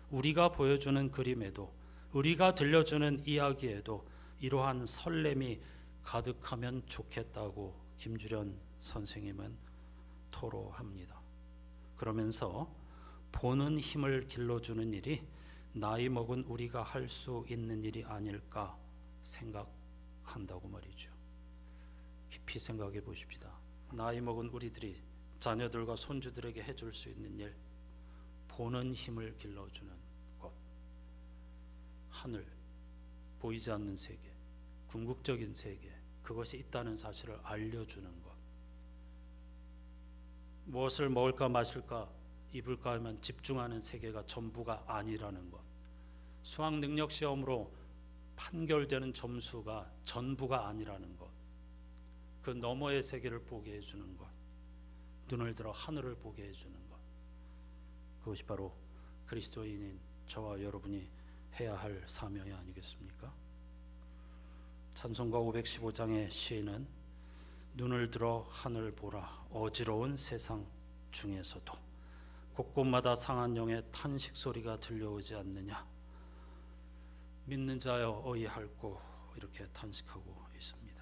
우리가 보여주는 그림에도, 우리가 들려주는 이야기에도 이러한 설렘이 가득하면 좋겠다고 김주련 선생님은 토로합니다. 그러면서 보는 힘을 길러주는 일이 나이 먹은 우리가 할 수 있는 일이 아닐까 생각한다고 말이죠. 깊이 생각해 보십시다. 나이 먹은 우리들이 자녀들과 손주들에게 해줄 수 있는 일, 보는 힘을 길러주는 것, 하늘, 보이지 않는 세계, 궁극적인 세계, 그것이 있다는 사실을 알려주는 것. 무엇을 먹을까 마실까 입을까 하면 집중하는 세계가 전부가 아니라는 것. 수학 능력 시험으로 판결되는 점수가 전부가 아니라는 것. 그 너머의 세계를 보게 해주는 것. 눈을 들어 하늘을 보게 해주는 것. 그것이 바로 그리스도인인 저와 여러분이 해야 할 사명이 아니겠습니까? 찬송가 515장의 시인은 눈을 들어 하늘 보라, 어지러운 세상 중에서도 곳곳마다 상한 영의 탄식 소리가 들려오지 않느냐. 믿는 자여 어이할꼬, 이렇게 탄식하고 있습니다.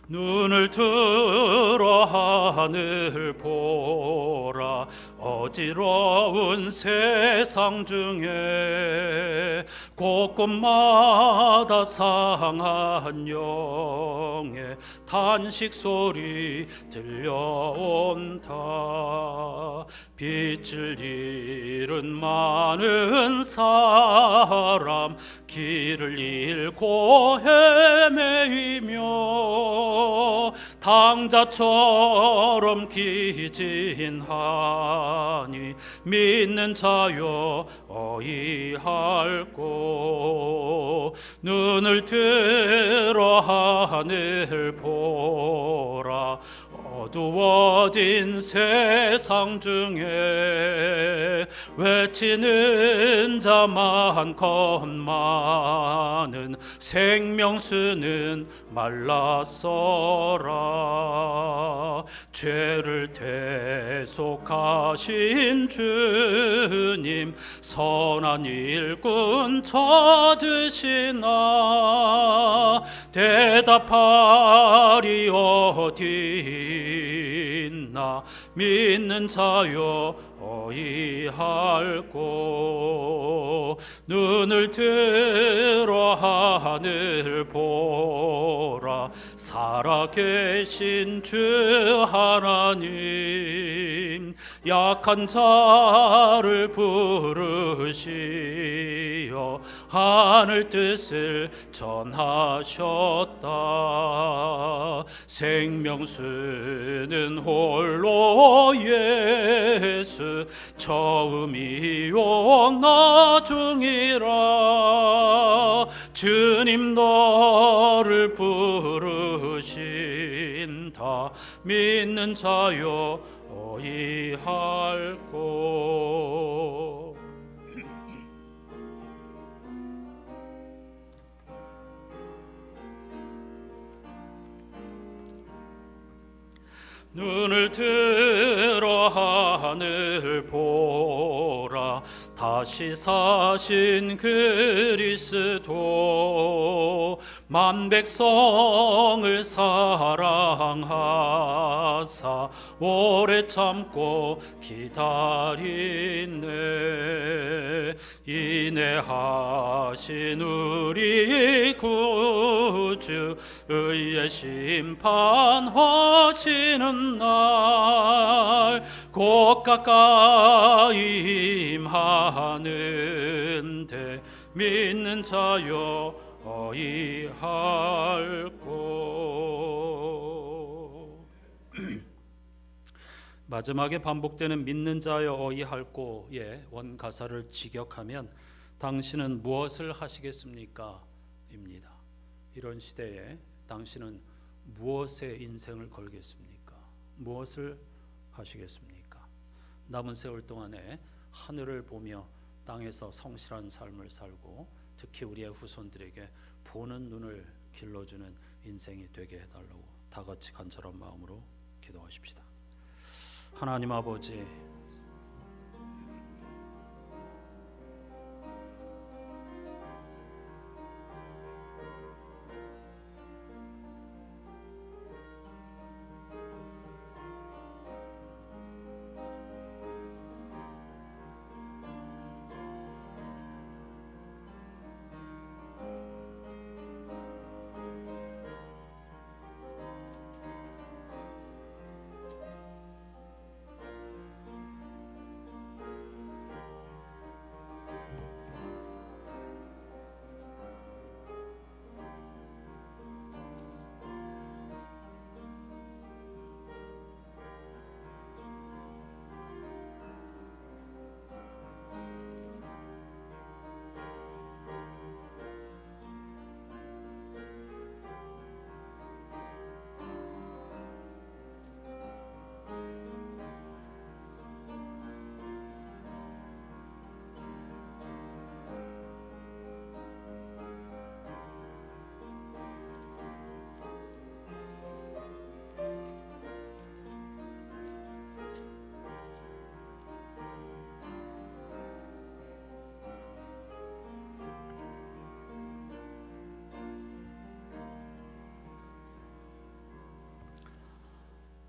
눈을 들어 하늘 보라, 어지러운 세상 중에 곳곳마다 상한 영의 탄식 소리 들려온다. 빛을 잃은 많은 사람 길을 잃고 헤매이며 당자처럼 기진하니 믿는 자여 어이할꼬. 눈을 들어 하늘 보라, 어두워진 세상 중에 외치는 자 많건만은 생명수는 말랐어라. 죄를 대속하신 주님 선한 일꾼 찾으시나 대답하리 어디 있나 믿는 자여 어이할꼬. 눈을 들어 하늘 보라. 살아계신 주 하나님 약한 자를 부르시어 하늘 뜻을 전하셨다. 생명수는 홀로 예수 처음이요 나중이라. 주님 너를 부르신다. 믿는 자여 어이할꼬. 눈을 들어 하늘 보라. 다시 사신 그리스도 만 백성을 사랑하사 오래 참고 기다리네. 인내하신 우리 구주 의의 심판하시는 날 곧 가까이 임하는데 믿는 자여 어이할꼬. 마지막에 반복되는 믿는 자여 어이할꼬의 원가사를 직역하면 당신은 무엇을 하시겠습니까? 입니다. 이런 시대에 당신은 무엇에 인생을 걸겠습니까? 무엇을 하시겠습니까? 남은 세월 동안에 하늘을 보며 땅에서 성실한 삶을 살고 특히 우리의 후손들에게 보는 눈을 길러주는 인생이 되게 해달라고 다 같이 간절한 마음으로 기도하십시다. 하나님 아버지,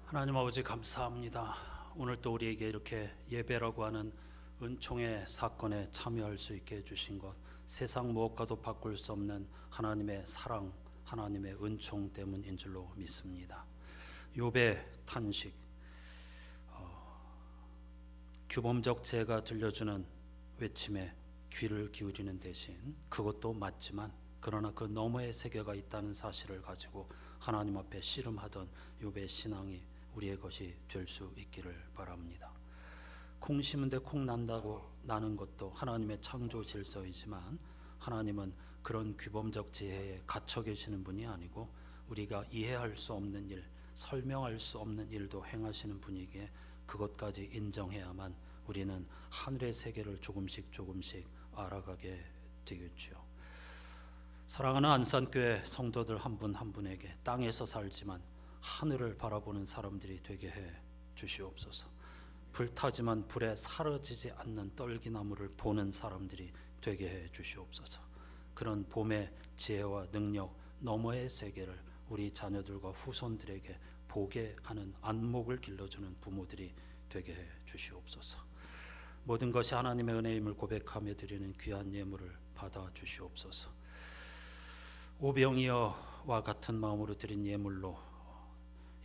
하나님 아버지 감사합니다. 오늘 또 우리에게 이렇게 예배라고 하는 은총의 사건에 참여할 수 있게 해주신 것, 세상 무엇과도 바꿀 수 없는 하나님의 사랑, 하나님의 은총 때문인 줄로 믿습니다. 욥의 탄식, 규범적 죄가 들려주는 외침에 귀를 기울이는 대신 그것도 맞지만 그러나 그 너머의 세계가 있다는 사실을 가지고 하나님 앞에 씨름하던 욥의 신앙이 우리의 것이 될 수 있기를 바랍니다. 콩 심은데 콩 난다고 나는 것도 하나님의 창조 질서이지만 하나님은 그런 규범적 지혜에 갇혀 계시는 분이 아니고 우리가 이해할 수 없는 일, 설명할 수 없는 일도 행하시는 분이기에 그것까지 인정해야만 우리는 하늘의 세계를 조금씩 알아가게 되겠지요. 사랑하는 안산교회 성도들 한 분 한 분에게 땅에서 살지만 하늘을 바라보는 사람들이 되게 해 주시옵소서. 불타지만 불에 사라지지 않는 떨기나무를 보는 사람들이 되게 해 주시옵소서. 그런 봄의 지혜와 능력 너머의 세계를 우리 자녀들과 후손들에게 보게 하는 안목을 길러주는 부모들이 되게 해 주시옵소서. 모든 것이 하나님의 은혜임을 고백하며 드리는 귀한 예물을 받아 주시옵소서. 오병이어와 같은 마음으로 드린 예물로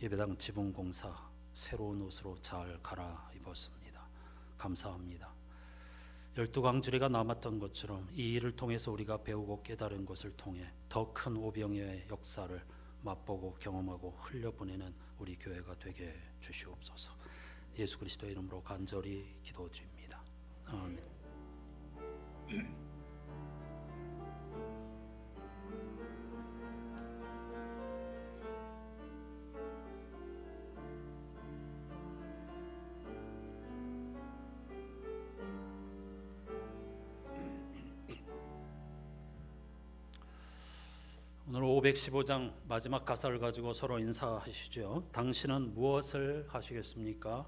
예배당 지붕공사 새로운 옷으로 잘 갈아입었습니다. 감사합니다. 12광주리가 남았던 것처럼 이 일을 통해서 우리가 배우고 깨달은 것을 통해 더 큰 오병이어의 역사를 맛보고 경험하고 흘려보내는 우리 교회가 되게 주시옵소서. 예수 그리스도의 이름으로 간절히 기도드립니다. 아멘. 오늘 515장 마지막 가사를 가지고 서로 인사하시죠. 당신은 무엇을 하시겠습니까?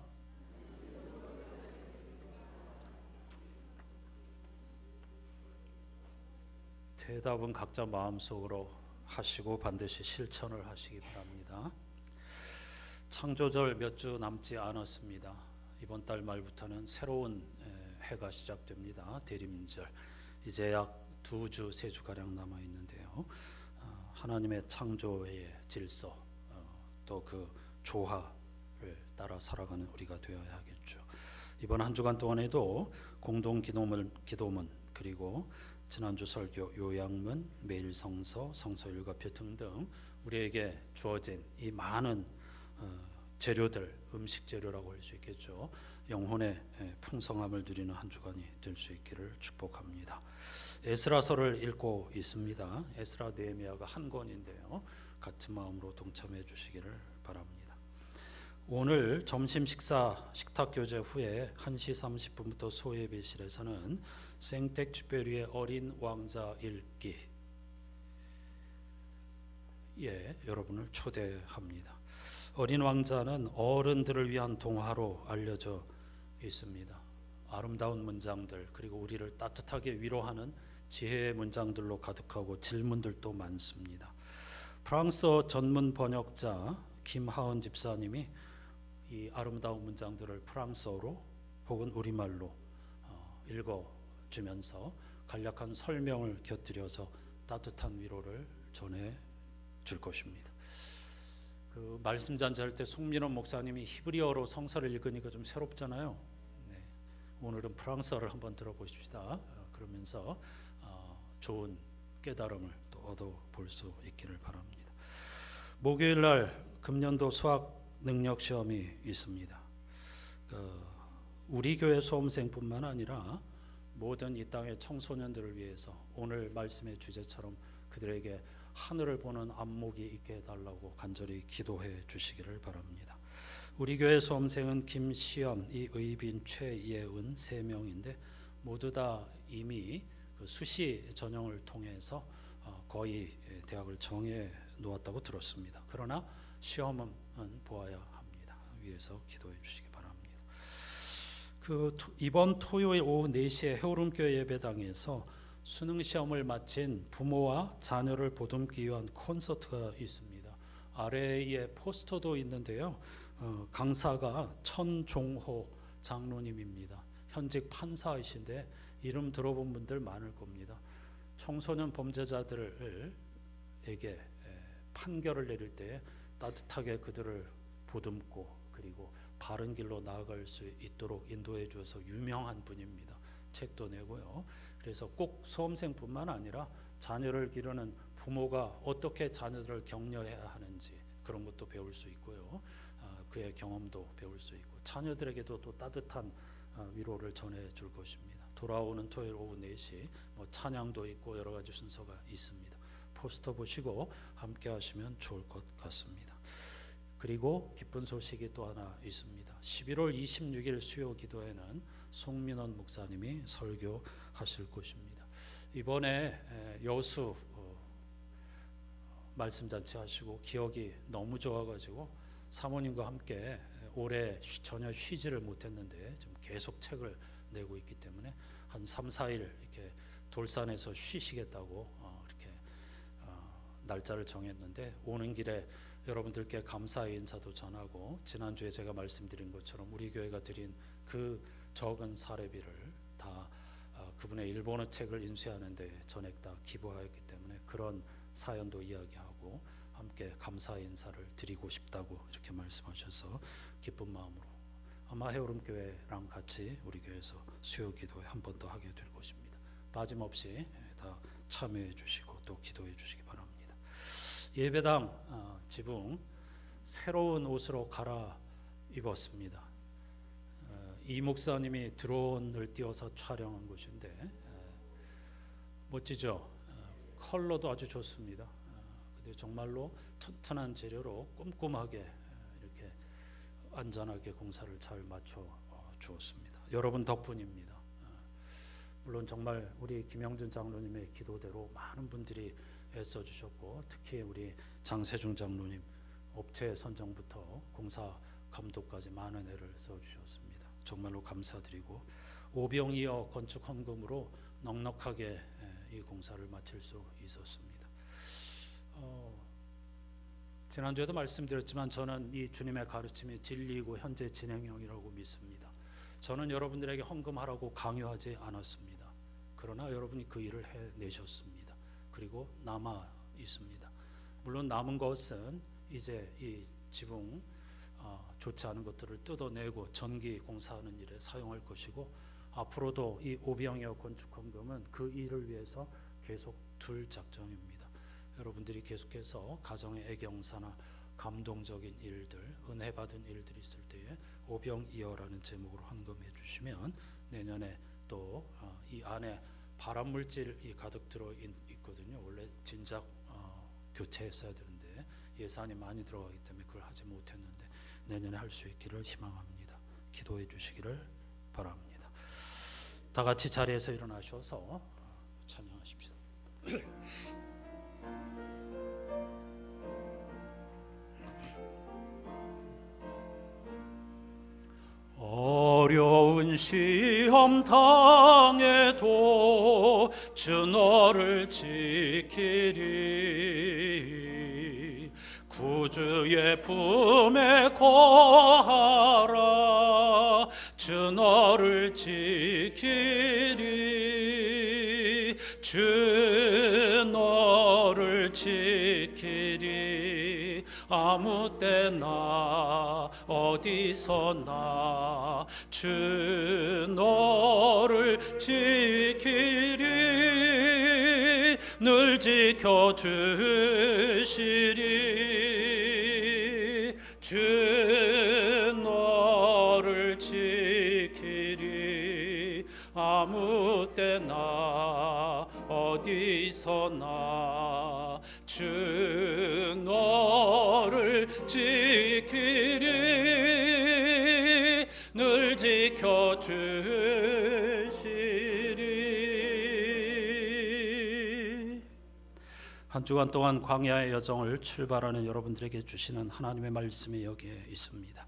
대답은 각자 마음속으로 하시고 반드시 실천을 하시기 바랍니다. 창조절 몇 주 남지 않았습니다. 이번 달 말부터는 새로운 해가 시작됩니다. 대림절. 이제 약 2주, 3주 가량 남아 있는데요. 하나님의 창조의 질서, 또 그 조화를 따라 살아가는 우리가 되어야 하겠죠. 이번 한 주간 동안에도 공동 기도문 그리고 지난주 설교 요양문, 매일 성서, 성서 일과표 등등 우리에게 주어진 이 많은 재료들, 음식 재료라고 할 수 있겠죠. 영혼의 풍성함을 누리는 한 주간이 될 수 있기를 축복합니다. 에스라서를 읽고 있습니다. 에스라 느헤미야가 한 권인데요. 같은 마음으로 동참해 주시기를 바랍니다. 오늘 점심 식탁 교제 후에 1시 30분부터 소예배실에서는 생텍쥐페리의 어린 왕자 읽기 여러분을 초대합니다. 어린 왕자는 어른들을 위한 동화로 알려져 있습니다. 아름다운 문장들 그리고 우리를 따뜻하게 위로하는 지혜의 문장들로 가득하고 질문들도 많습니다. 프랑스어 전문 번역자 김하은 집사님이 이 아름다운 문장들을 프랑스어로 혹은 우리말로 읽어주면서 간략한 설명을 곁들여서 따뜻한 위로를 전해줄 것입니다. 그 말씀 잔치할 때 송민원 목사님이 히브리어로 성서를 읽으니까 좀 새롭잖아요. 오늘은 프랑스어를 한번 들어보십시다. 그러면서 좋은 깨달음을 또 얻어볼 수 있기를 바랍니다. 목요일 날 금년도 수학 능력 시험이 있습니다. 우리 교회 수험생뿐만 아니라 모든 이 땅의 청소년들을 위해서 오늘 말씀의 주제처럼 그들에게 하늘을 보는 안목이 있게 해달라고 간절히 기도해 주시기를 바랍니다. 우리 교회 수험생은 김시연, 이의빈, 최예은 3명인데 모두 다 이미 그 수시 전형을 통해서 거의 대학을 정해 놓았다고 들었습니다. 그러나 시험은 보아야 합니다. 위에서 기도해 주시기 바랍니다. 이번 토요일 오후 4시에 해오름교회 예배당에서 수능 시험을 마친 부모와 자녀를 보듬기 위한 콘서트가 있습니다. 아래에 포스터도 있는데요. 강사가 천종호 장로님입니다. 현직 판사이신데 이름 들어본 분들 많을 겁니다. 청소년 범죄자들에게 판결을 내릴 때 따뜻하게 그들을 보듬고 그리고 바른 길로 나아갈 수 있도록 인도해 주어서 유명한 분입니다. 책도 내고요. 그래서 꼭 수험생뿐만 아니라 자녀를 기르는 부모가 어떻게 자녀들을 격려해야 하는지 그런 것도 배울 수 있고요. 그의 경험도 배울 수 있고 자녀들에게도 또 따뜻한 위로를 전해줄 것입니다. 돌아오는 토요일 오후 4시 찬양도 있고 여러 가지 순서가 있습니다. 포스터 보시고 함께 하시면 좋을 것 같습니다. 그리고 기쁜 소식이 또 하나 있습니다. 11월 26일 수요 기도회는 송민원 목사님이 설교하실 것입니다. 이번에 여수 말씀잔치 하시고 기억이 너무 좋아가지고 사모님과 함께 올해 전혀 쉬지를 못했는데 좀 계속 책을 내고 있기 때문에 한 3, 4일 이렇게 돌산에서 쉬시겠다고 이렇게 날짜를 정했는데 오는 길에 여러분들께 감사의 인사도 전하고 지난주에 제가 말씀드린 것처럼 우리 교회가 드린 그 적은 사례비를 다 그분의 일본어 책을 인쇄하는 데 전액 다 기부하였기 때문에 그런 사연도 이야기하고 함께 감사의 인사를 드리고 싶다고 이렇게 말씀하셔서 기쁜 마음으로 아마 해오름교회랑 같이 우리 교회에서 수요기도회 한 번 더 하게 될 것입니다. 빠짐없이 다 참여해 주시고 또 기도해 주시기 바랍니다. 예배당 지붕 새로운 옷으로 갈아입었습니다. 이 목사님이 드론을 띄워서 촬영한 곳인데 멋지죠? 컬러도 아주 좋습니다. 근데 정말로 튼튼한 재료로 꼼꼼하게 이렇게 안전하게 공사를 잘 맞춰 주었습니다. 여러분 덕분입니다. 물론 정말 우리 김영준 장로님의 기도대로 많은 분들이 애써 주셨고 특히 우리 장세중 장로님 업체 선정부터 공사 감독까지 많은 애를 써 주셨습니다. 정말로 감사드리고 오병이어 건축 헌금으로 넉넉하게 이 공사를 마칠 수 있었습니다. 지난주에도 말씀드렸지만 저는 이 주님의 가르침이 진리이고 현재 진행형이라고 믿습니다. 저는 여러분들에게 헌금하라고 강요하지 않았습니다. 그러나 여러분이 그 일을 해내셨습니다. 그리고 남아 있습니다. 물론 남은 것은 이제 이 지붕 좋지 않은 것들을 뜯어내고 전기 공사하는 일에 사용할 것이고 앞으로도 이 오병이어 건축 헌금은 그 일을 위해서 계속 둘 작정입니다. 여러분들이 계속해서 가정의 애경사나 감동적인 일들, 은혜 받은 일들이 있을 때에 오병이어라는 제목으로 헌금해 주시면 내년에 또 이 안에 발암 물질이 가득 들어 있거든요. 원래 진작 교체했어야 되는데 예산이 많이 들어가기 때문에 그걸 하지 못했는데 내년에 할 수 있기를 희망합니다. 기도해 주시기를 바랍니다. 다 같이 자리에서 일어나셔서 찬양하십시다. 어려운 시험 당해도 주 너를 지키리 구주의 품에 거하라 주 너를 지키리 주 너를 지키리 아무 때나 어디서나 주 너를 지키리 늘 지켜주시리 주 너를 지키리 아무 때나 어디서나 주 너를 지키리 늘 지켜주시리. 한 주간 동안 광야의 여정을 출발하는 여러분들에게 주시는 하나님의 말씀이 여기에 있습니다.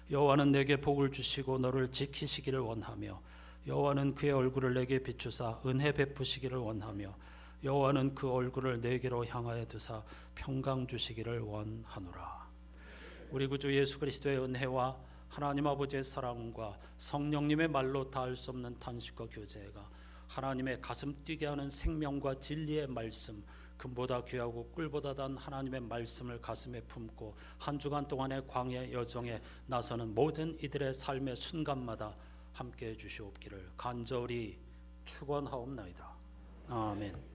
여호와는 내게 복을 주시고 너를 지키시기를 원하며 여호와는 그의 얼굴을 내게 비추사 은혜 베푸시기를 원하며 여호와는 그 얼굴을 내게로 향하여 드사 평강 주시기를 원하노라. 우리 구주 예수 그리스도의 은혜와 하나님 아버지의 사랑과 성령님의 말로 닿을 수 없는 탄식과 교제가 하나님의 가슴 뛰게 하는 생명과 진리의 말씀 금보다 귀하고 꿀보다 단 하나님의 말씀을 가슴에 품고 한 주간 동안의 광야 여정에 나서는 모든 이들의 삶의 순간마다 함께해 주시옵기를 간절히 축원하옵나이다. 아멘.